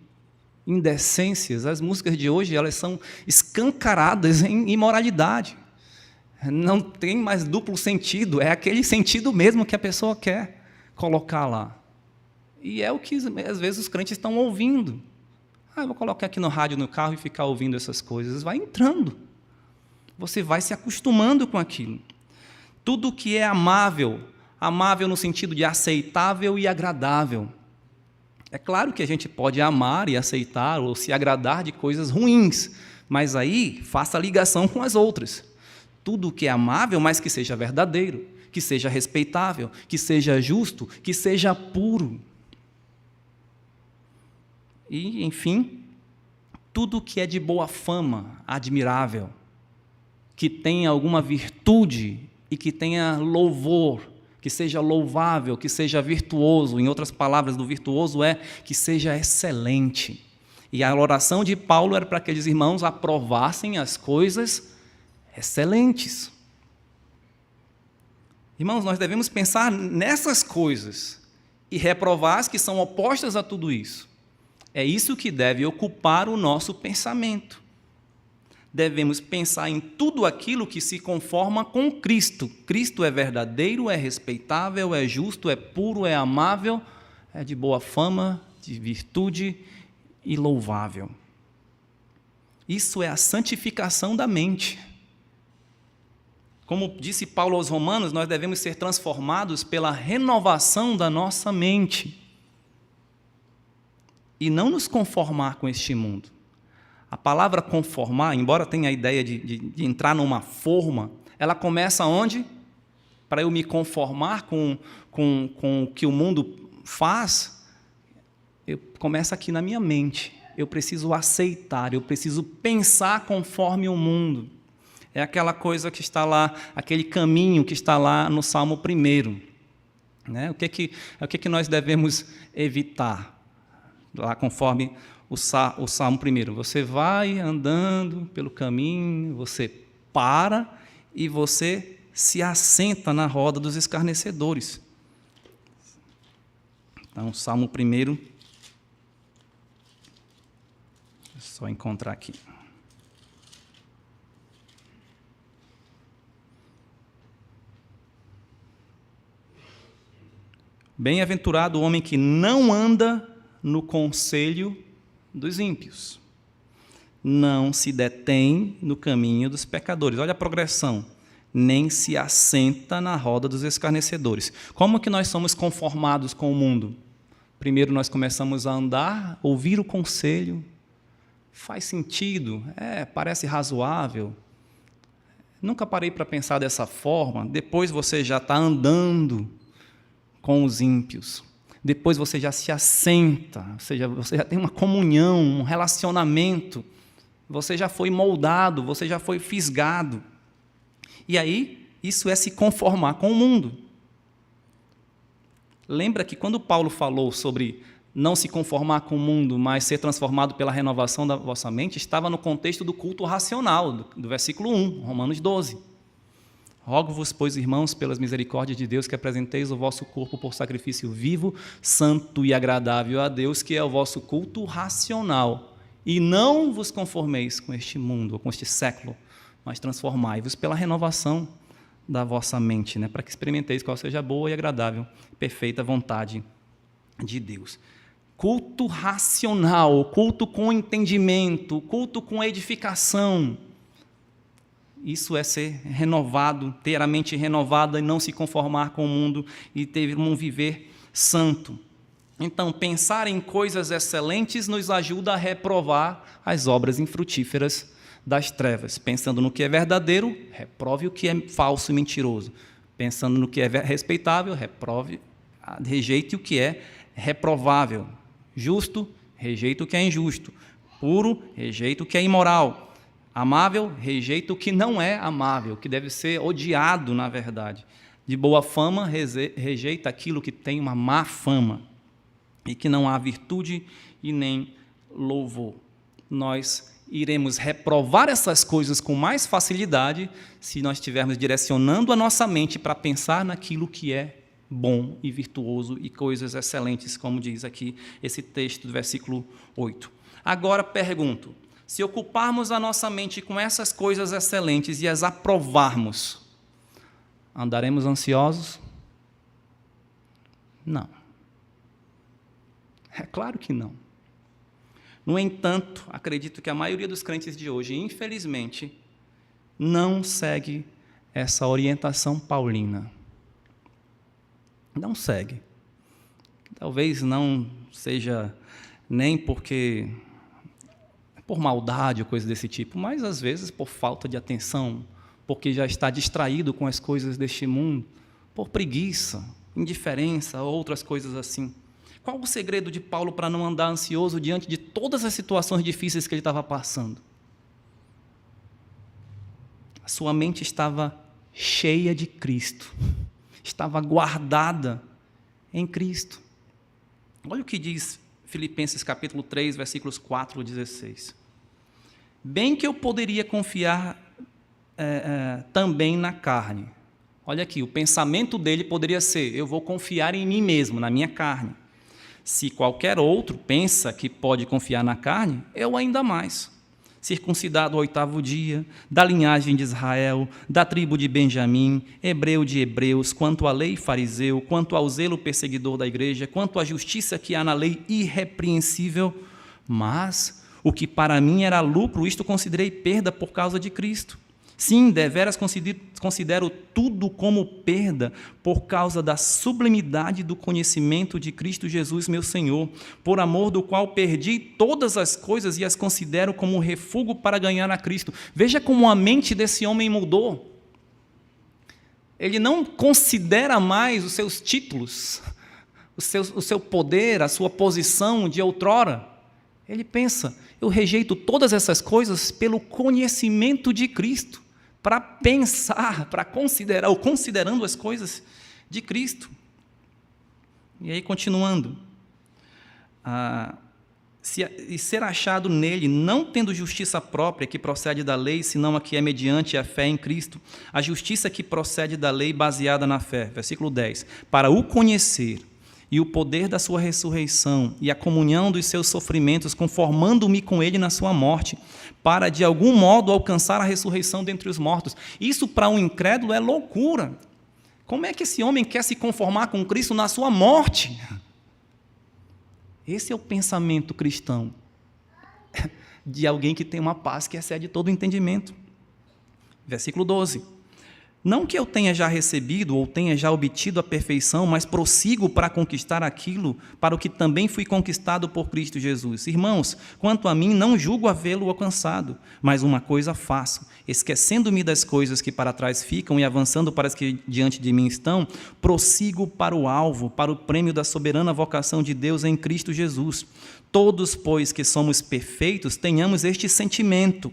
indecências. As músicas de hoje, elas são escancaradas em imoralidade. Não tem mais duplo sentido, é aquele sentido mesmo que a pessoa quer colocar lá. E é o que, às vezes, os crentes estão ouvindo. Eu vou colocar aqui no rádio, no carro, e ficar ouvindo essas coisas. Vai entrando. Você vai se acostumando com aquilo. Tudo que é amável, amável no sentido de aceitável e agradável. É claro que a gente pode amar e aceitar ou se agradar de coisas ruins, mas aí faça a ligação com as outras. Tudo que é amável, mas que seja verdadeiro, que seja respeitável, que seja justo, que seja puro. E, enfim, tudo que é de boa fama, admirável, que tenha alguma virtude e que tenha louvor, que seja louvável, que seja virtuoso. Em outras palavras, do virtuoso é que seja excelente. E a oração de Paulo era para que aqueles irmãos aprovassem as coisas excelentes. Irmãos, nós devemos pensar nessas coisas e reprovar as que são opostas a tudo isso. É isso que deve ocupar o nosso pensamento. devemos pensar em tudo aquilo que se conforma com Cristo. Cristo é verdadeiro, é respeitável, é justo, é puro, é amável, é de boa fama, de virtude e louvável. Isso é a santificação da mente. Como disse Paulo aos Romanos, nós devemos ser transformados pela renovação da nossa mente e não nos conformar com este mundo. A palavra conformar, embora tenha a ideia de entrar numa forma, ela começa onde? Para eu me conformar com o que o mundo faz, começa aqui na minha mente. Eu preciso aceitar, eu preciso pensar conforme o mundo. É aquela coisa que está lá, aquele caminho que está lá no Salmo 1. Né? O que nós devemos evitar? Lá conforme o Salmo 1. Você vai andando pelo caminho, você para e você se assenta na roda dos escarnecedores. Então, Salmo 1. É só encontrar aqui. Bem-aventurado o homem que não anda no conselho dos ímpios, não se detém no caminho dos pecadores. Olha a progressão. Nem se assenta na roda dos escarnecedores. Como que nós somos conformados com o mundo? Primeiro nós começamos a andar, ouvir o conselho, faz sentido, parece razoável. Nunca parei para pensar dessa forma. Depois você já está andando com os ímpios. Depois você já se assenta, ou seja, você já tem uma comunhão, um relacionamento, você já foi moldado, você já foi fisgado. E aí, isso é se conformar com o mundo. Lembra que quando Paulo falou sobre não se conformar com o mundo, mas ser transformado pela renovação da vossa mente, estava no contexto do culto racional, do versículo 1, Romanos 12. Rogo-vos, pois, irmãos, pelas misericórdias de Deus, que apresenteis o vosso corpo por sacrifício vivo, santo e agradável a Deus, que é o vosso culto racional. E não vos conformeis com este mundo, ou com este século, mas transformai-vos pela renovação da vossa mente, para que experimenteis qual seja a boa e agradável, perfeita vontade de Deus. Culto racional, culto com entendimento, culto com edificação. Isso é ser renovado, ter a mente renovada e não se conformar com o mundo e ter um viver santo. Então, pensar em coisas excelentes nos ajuda a reprovar as obras infrutíferas das trevas. Pensando no que é verdadeiro, reprove o que é falso e mentiroso. Pensando no que é respeitável, rejeite o que é reprovável. Justo, rejeite o que é injusto. Puro, rejeite o que é imoral. Amável, rejeita o que não é amável, que deve ser odiado, na verdade. De boa fama, rejeita aquilo que tem uma má fama e que não há virtude e nem louvor. Nós iremos reprovar essas coisas com mais facilidade se nós estivermos direcionando a nossa mente para pensar naquilo que é bom e virtuoso e coisas excelentes, como diz aqui esse texto do versículo 8. Agora pergunto, se ocuparmos a nossa mente com essas coisas excelentes e as aprovarmos, andaremos ansiosos? Não. É claro que não. No entanto, acredito que a maioria dos crentes de hoje, infelizmente, não segue essa orientação paulina. Não segue. Talvez não seja nem por maldade ou coisa desse tipo, mas às vezes por falta de atenção, porque já está distraído com as coisas deste mundo, por preguiça, indiferença, outras coisas assim. Qual o segredo de Paulo para não andar ansioso diante de todas as situações difíceis que ele estava passando? A sua mente estava cheia de Cristo, estava guardada em Cristo. Olha o que diz Filipenses capítulo 3, versículos 4 a 16. Bem que eu poderia confiar também na carne. Olha aqui, o pensamento dele poderia ser, eu vou confiar em mim mesmo, na minha carne. Se qualquer outro pensa que pode confiar na carne, eu ainda mais. circuncidado ao 8º dia, da linhagem de Israel, da tribo de Benjamim, hebreu de hebreus, quanto à lei fariseu, quanto ao zelo perseguidor da igreja, quanto à justiça que há na lei irrepreensível, mas o que para mim era lucro, isto considerei perda por causa de Cristo. Sim, deveras considero tudo como perda por causa da sublimidade do conhecimento de Cristo Jesus, meu Senhor, por amor do qual perdi todas as coisas e as considero como refúgio para ganhar a Cristo. Veja como a mente desse homem mudou. Ele não considera mais os seus títulos, o seu poder, a sua posição de outrora. Ele pensa, eu rejeito todas essas coisas pelo conhecimento de Cristo, para pensar, para considerar, ou considerando as coisas de Cristo. E aí, continuando, e ser achado nele, não tendo justiça própria que procede da lei, senão a que é mediante a fé em Cristo, a justiça que procede da lei baseada na fé. Versículo 10. Para o conhecer e o poder da sua ressurreição e a comunhão dos seus sofrimentos, conformando-me com ele na sua morte, para de algum modo alcançar a ressurreição dentre os mortos. Isso para um incrédulo é loucura. Como é que esse homem quer se conformar com Cristo na sua morte? Esse é o pensamento cristão de alguém que tem uma paz que excede todo o entendimento. Versículo 12. Não que eu tenha já recebido ou tenha já obtido a perfeição, mas prossigo para conquistar aquilo para o que também fui conquistado por Cristo Jesus. Irmãos, quanto a mim, não julgo havê-lo alcançado, mas uma coisa faço, esquecendo-me das coisas que para trás ficam e avançando para as que diante de mim estão, prossigo para o alvo, para o prêmio da soberana vocação de Deus em Cristo Jesus. Todos, pois, que somos perfeitos, tenhamos este sentimento.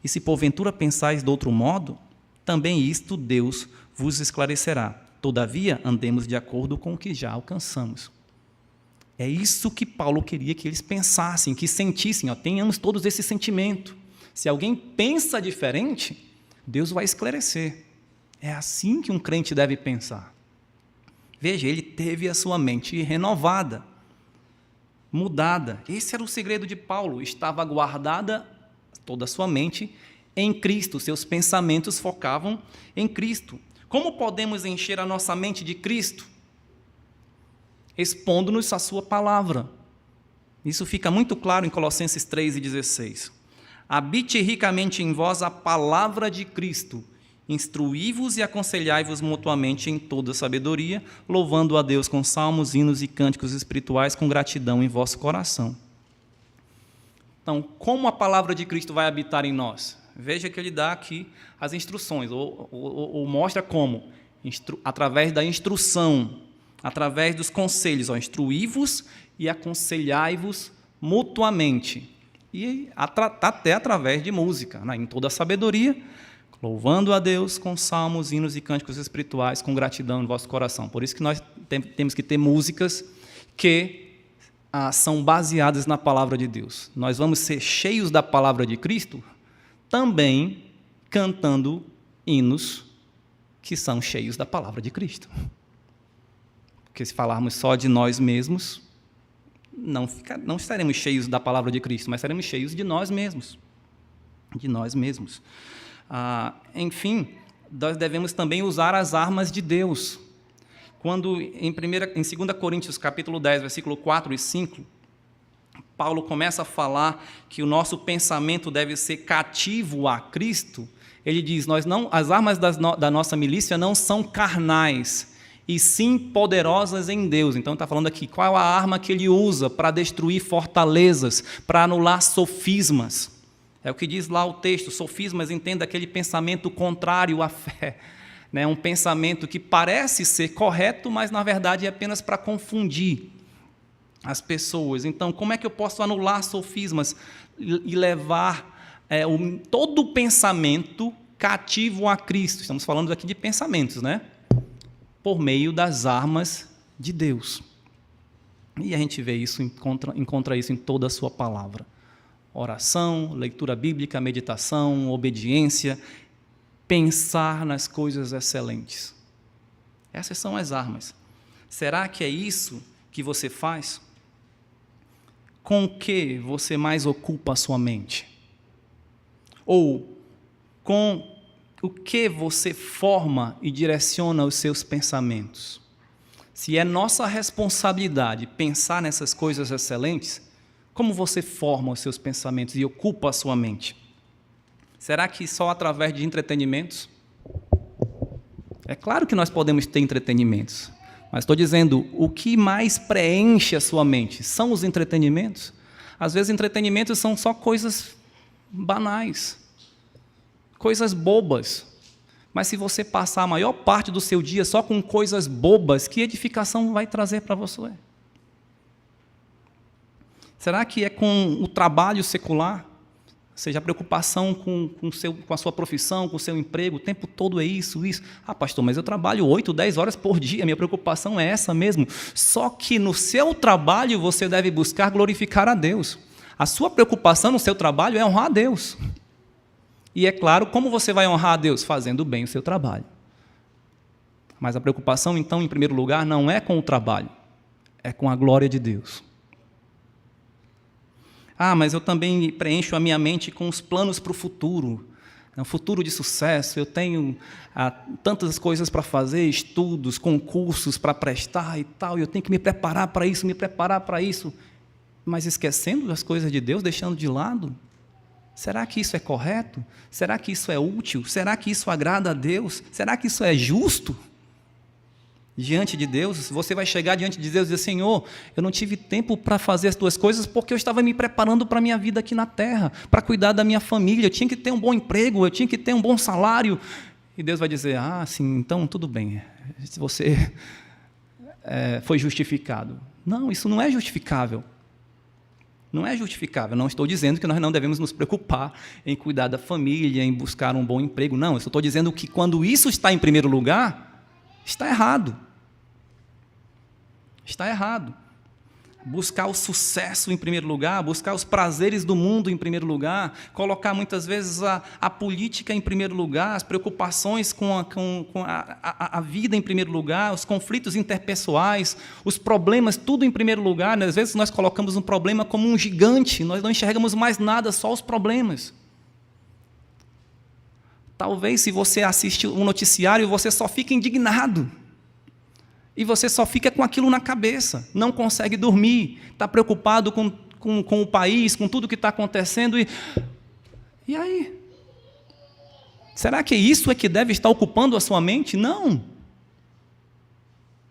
E se porventura pensais de outro modo, também isto Deus vos esclarecerá. Todavia, andemos de acordo com o que já alcançamos. É isso que Paulo queria que eles pensassem, que sentissem. Tenhamos todos esse sentimento. Se alguém pensa diferente, Deus vai esclarecer. É assim que um crente deve pensar. Veja, ele teve a sua mente renovada, mudada. Esse era o segredo de Paulo. Estava guardada toda a sua mente em Cristo, seus pensamentos focavam em Cristo. Como podemos encher a nossa mente de Cristo? Expondo-nos a sua palavra. Isso fica muito claro em Colossenses 3:16. Habite ricamente em vós a palavra de Cristo, instruí-vos e aconselhai-vos mutuamente em toda sabedoria, louvando a Deus com salmos, hinos e cânticos espirituais com gratidão em vosso coração. Então, como a palavra de Cristo vai habitar em nós? Veja que ele dá aqui as instruções, ou mostra como, através da instrução, através dos conselhos, instruí-vos e aconselhai-vos mutuamente, e até através de música, em toda a sabedoria, louvando a Deus com salmos, hinos e cânticos espirituais, com gratidão no vosso coração. Por isso que nós temos que ter músicas que são baseadas na palavra de Deus. Nós vamos ser cheios da palavra de Cristo, também cantando hinos que são cheios da palavra de Cristo. Porque se falarmos só de nós mesmos, não estaremos cheios da palavra de Cristo, mas estaremos cheios de nós mesmos. De nós mesmos. Enfim, nós devemos também usar as armas de Deus. Quando em 2 Coríntios capítulo 10, versículo 4 e 5, Paulo começa a falar que o nosso pensamento deve ser cativo a Cristo. Ele diz, as armas da nossa milícia não são carnais, e sim poderosas em Deus. Então está falando aqui, qual é a arma que ele usa para destruir fortalezas, para anular sofismas. É o que diz lá o texto, sofismas, entenda aquele pensamento contrário à fé. Um pensamento que parece ser correto, mas na verdade é apenas para confundir as pessoas. Então, como é que eu posso anular sofismas e levar todo o pensamento cativo a Cristo? Estamos falando aqui de pensamentos, por meio das armas de Deus. E a gente vê isso, encontra isso em toda a sua palavra. Oração, leitura bíblica, meditação, obediência, pensar nas coisas excelentes. Essas são as armas. Será que é isso que você faz? Com o que você mais ocupa a sua mente? Ou com o que você forma e direciona os seus pensamentos? Se é nossa responsabilidade pensar nessas coisas excelentes, como você forma os seus pensamentos e ocupa a sua mente? Será que só através de entretenimentos? É claro que nós podemos ter entretenimentos, mas estou dizendo, o que mais preenche a sua mente são os entretenimentos? Às vezes, entretenimentos são só coisas banais, coisas bobas. Mas se você passar a maior parte do seu dia só com coisas bobas, que edificação vai trazer para você? Será que é com o trabalho secular? Ou seja, a preocupação com a sua profissão, com o seu emprego, o tempo todo é isso, isso. Ah, pastor, mas eu trabalho 8, 10 horas por dia, minha preocupação é essa mesmo. Só que no seu trabalho você deve buscar glorificar a Deus. A sua preocupação no seu trabalho é honrar a Deus. E é claro, como você vai honrar a Deus? Fazendo bem o seu trabalho. Mas a preocupação, então, em primeiro lugar, não é com o trabalho, é com a glória de Deus. Ah, mas eu também preencho a minha mente com os planos para o futuro. É um futuro de sucesso, eu tenho tantas coisas para fazer, estudos, concursos para prestar e tal, e eu tenho que me preparar para isso, mas esquecendo das coisas de Deus, deixando de lado. Será que isso é correto? Será que isso é útil? Será que isso agrada a Deus? Será que isso é justo? Diante de Deus, você vai chegar diante de Deus e dizer: Senhor, eu não tive tempo para fazer as tuas coisas porque eu estava me preparando para a minha vida aqui na terra, para cuidar da minha família, eu tinha que ter um bom emprego, eu tinha que ter um bom salário. E Deus vai dizer: ah, sim, então tudo bem, se você foi justificado. Não, isso não é justificável. Não é justificável. Não estou dizendo que nós não devemos nos preocupar em cuidar da família, em buscar um bom emprego. Não, eu só estou dizendo que quando isso está em primeiro lugar, está errado. Está errado. Buscar o sucesso em primeiro lugar, buscar os prazeres do mundo em primeiro lugar, colocar muitas vezes a política em primeiro lugar, as preocupações com a vida em primeiro lugar, os conflitos interpessoais, os problemas, tudo em primeiro lugar. Às vezes nós colocamos um problema como um gigante, nós não enxergamos mais nada, só os problemas. Talvez se você assiste um noticiário, você só fica indignado. E você só fica com aquilo na cabeça, não consegue dormir, está preocupado com o país, com tudo que está acontecendo. E aí? Será que isso é que deve estar ocupando a sua mente? Não.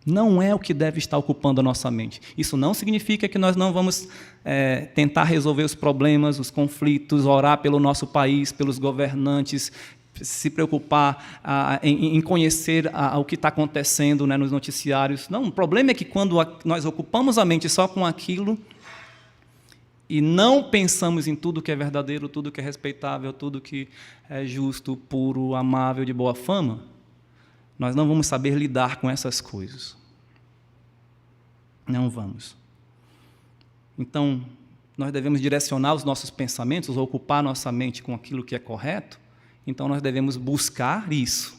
Não é o que deve estar ocupando a nossa mente. Isso não significa que nós não vamos tentar resolver os problemas, os conflitos, orar pelo nosso país, pelos governantes, se preocupar em conhecer o que está acontecendo, né, nos noticiários. Não, o problema é que quando nós ocupamos a mente só com aquilo e não pensamos em tudo que é verdadeiro, tudo que é respeitável, tudo que é justo, puro, amável, de boa fama, nós não vamos saber lidar com essas coisas. Não vamos. Então, nós devemos direcionar os nossos pensamentos, ocupar nossa mente com aquilo que é correto. Então, nós devemos buscar isso.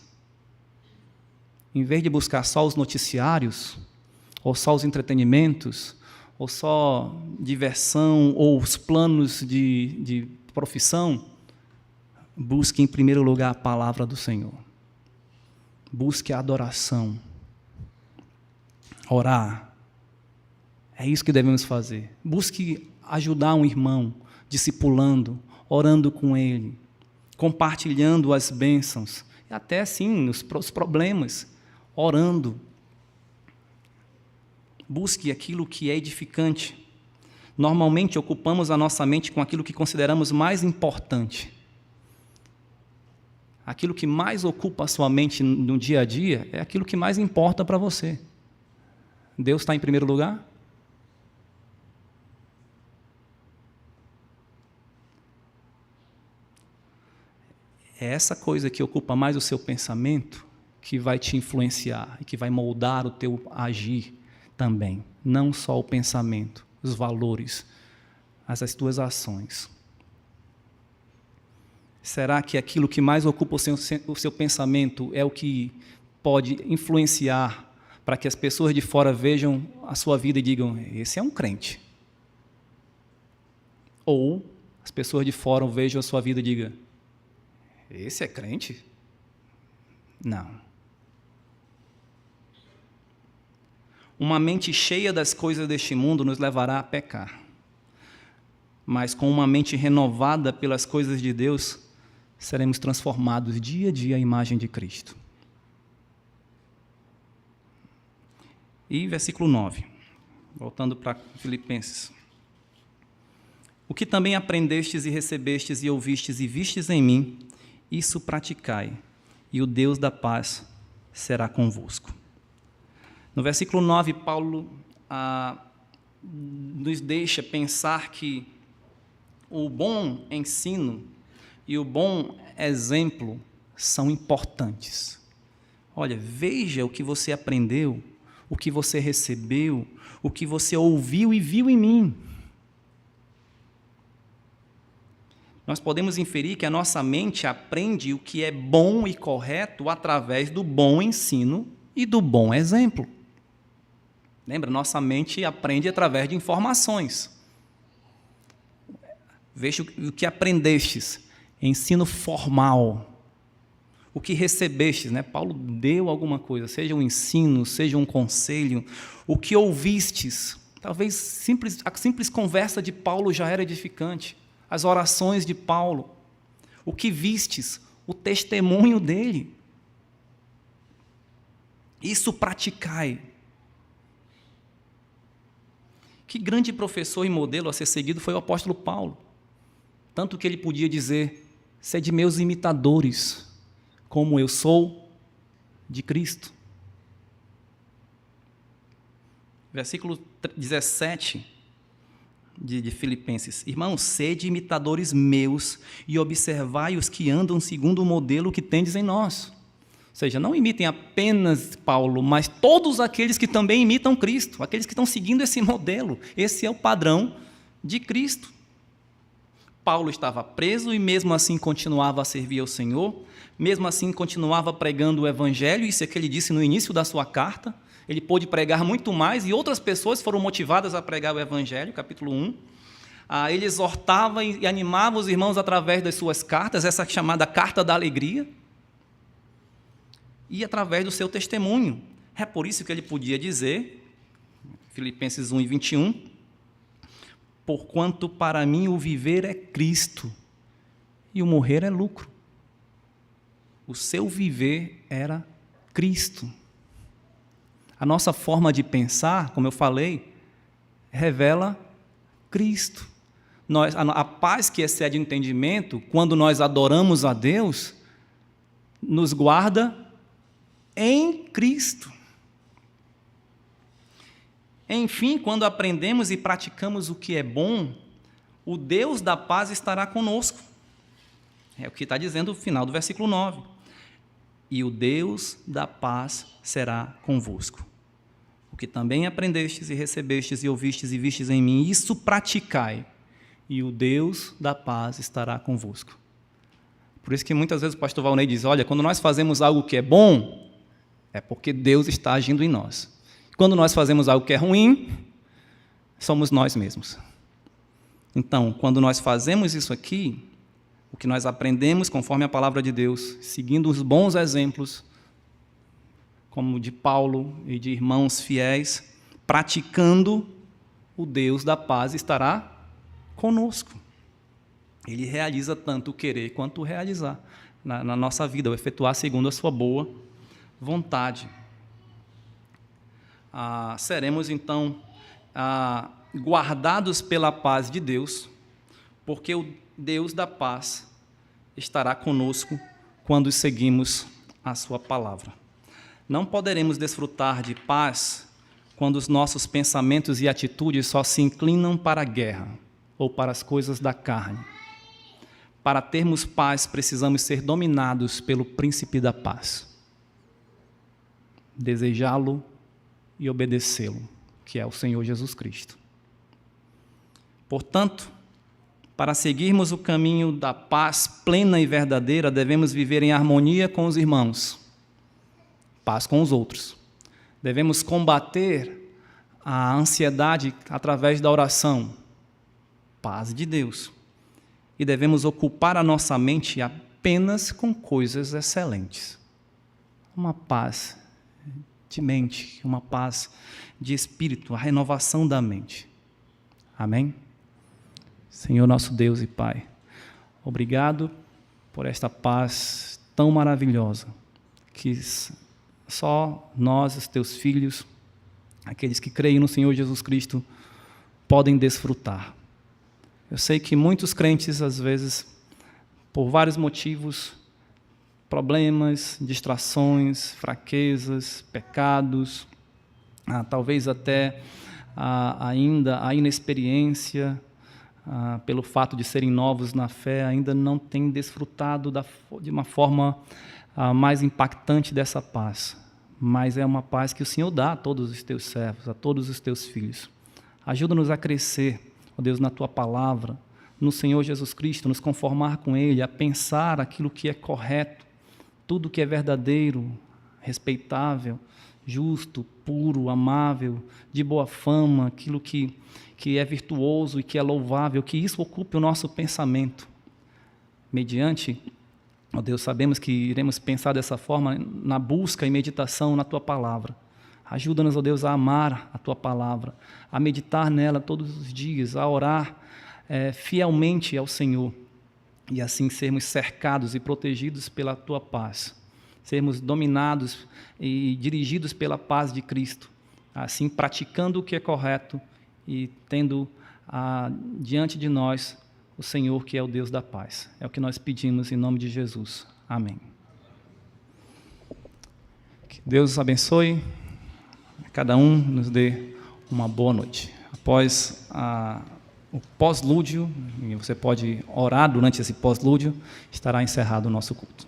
Em vez de buscar só os noticiários, ou só os entretenimentos, ou só diversão, ou os planos de profissão, busque em primeiro lugar a palavra do Senhor. Busque a adoração. Orar. É isso que devemos fazer. Busque ajudar um irmão, discipulando, orando com ele, compartilhando as bênçãos, e até sim os problemas, orando. Busque aquilo que é edificante. Normalmente ocupamos a nossa mente com aquilo que consideramos mais importante. Aquilo que mais ocupa a sua mente no dia a dia é aquilo que mais importa para você. Deus está em primeiro lugar? É essa coisa que ocupa mais o seu pensamento que vai te influenciar e que vai moldar o teu agir também. Não só o pensamento, os valores, mas as tuas ações. Será que aquilo que mais ocupa o seu pensamento é o que pode influenciar para que as pessoas de fora vejam a sua vida e digam: esse é um crente? Ou as pessoas de fora vejam a sua vida e digam: esse é crente? Não. Uma mente cheia das coisas deste mundo nos levará a pecar. Mas com uma mente renovada pelas coisas de Deus, seremos transformados dia a dia à imagem de Cristo. E versículo 9, voltando para Filipenses. O que também aprendestes e recebestes e ouvistes e vistes em mim, isso praticai, e o Deus da paz será convosco. No versículo 9, Paulo nos deixa pensar que o bom ensino e o bom exemplo são importantes. Olha, veja o que você aprendeu, o que você recebeu, o que você ouviu e viu em mim. Nós podemos inferir que a nossa mente aprende o que é bom e correto através do bom ensino e do bom exemplo. Lembra? Nossa mente aprende através de informações. Veja o que aprendestes, ensino formal. O que recebestes, né? Paulo deu alguma coisa, seja um ensino, seja um conselho. O que ouvistes, talvez a simples conversa de Paulo já era edificante. As orações de Paulo. O que vistes, o testemunho dele. Isso praticai. Que grande professor e modelo a ser seguido foi o apóstolo Paulo. Tanto que ele podia dizer, sede meus imitadores, como eu sou de Cristo. Versículo 17 de Filipenses. Irmãos, sede imitadores meus e observai os que andam segundo o modelo que tendes em nós. Ou seja, não imitem apenas Paulo, mas todos aqueles que também imitam Cristo, aqueles que estão seguindo esse modelo. Esse é o padrão de Cristo. Paulo estava preso e mesmo assim continuava a servir ao Senhor, mesmo assim continuava pregando o Evangelho, isso é que ele disse no início da sua carta. Ele pôde pregar muito mais e outras pessoas foram motivadas a pregar o Evangelho, capítulo 1. Ele exortava e animava os irmãos através das suas cartas, essa chamada carta da alegria, e através do seu testemunho. É por isso que ele podia dizer, Filipenses 1 e 21, porquanto para mim o viver é Cristo e o morrer é lucro. O seu viver era Cristo. A nossa forma de pensar, como eu falei, revela Cristo. A paz que excede o entendimento, quando nós adoramos a Deus, nos guarda em Cristo. Enfim, quando aprendemos e praticamos o que é bom, o Deus da paz estará conosco. É o que está dizendo o final do versículo 9. E o Deus da paz será convosco. O que também aprendestes e recebestes e ouvistes e vistes em mim, isso praticai, e o Deus da paz estará convosco. Por isso que muitas vezes o pastor Valnei diz, olha, quando nós fazemos algo que é bom, é porque Deus está agindo em nós. Quando nós fazemos algo que é ruim, somos nós mesmos. Então, quando nós fazemos isso aqui, o que nós aprendemos conforme a palavra de Deus, seguindo os bons exemplos, como de Paulo e de irmãos fiéis, praticando, o Deus da paz estará conosco. Ele realiza tanto o querer quanto o realizar na nossa vida, o efetuar segundo a sua boa vontade. Seremos, então, guardados pela paz de Deus, porque o Deus da paz estará conosco quando seguimos a sua palavra. Não poderemos desfrutar de paz quando os nossos pensamentos e atitudes só se inclinam para a guerra ou para as coisas da carne. Para termos paz, precisamos ser dominados pelo príncipe da paz. Desejá-lo e obedecê-lo, que é o Senhor Jesus Cristo. Portanto, para seguirmos o caminho da paz plena e verdadeira, devemos viver em harmonia com os irmãos, paz com os outros. Devemos combater a ansiedade através da oração, paz de Deus. E devemos ocupar a nossa mente apenas com coisas excelentes. Uma paz de mente, uma paz de espírito, a renovação da mente. Amém? Senhor nosso Deus e Pai, obrigado por esta paz tão maravilhosa, que só nós, os teus filhos, aqueles que creem no Senhor Jesus Cristo, podem desfrutar. Eu sei que muitos crentes, às vezes, por vários motivos, problemas, distrações, fraquezas, pecados, talvez até ainda a inexperiência, pelo fato de serem novos na fé, ainda não têm desfrutado de uma forma mais impactante dessa paz. Mas é uma paz que o Senhor dá a todos os teus servos, a todos os teus filhos. Ajuda-nos a crescer, ó Deus, na Tua palavra, no Senhor Jesus Cristo, nos conformar com Ele, a pensar aquilo que é correto, tudo que é verdadeiro, respeitável, justo, puro, amável, de boa fama, aquilo que é virtuoso e que é louvável, que isso ocupe o nosso pensamento. Mediante, ó Deus, sabemos que iremos pensar dessa forma na busca e meditação na Tua palavra. Ajuda-nos, ó Deus, a amar a Tua palavra, a meditar nela todos os dias, a orar fielmente ao Senhor e assim sermos cercados e protegidos pela Tua paz, sermos dominados e dirigidos pela paz de Cristo, assim praticando o que é correto e tendo diante de nós o Senhor, que é o Deus da paz. É o que nós pedimos em nome de Jesus. Amém. Que Deus abençoe, cada um nos dê uma boa noite. Após o pós-lúdio, e você pode orar durante esse pós-lúdio, estará encerrado o nosso culto.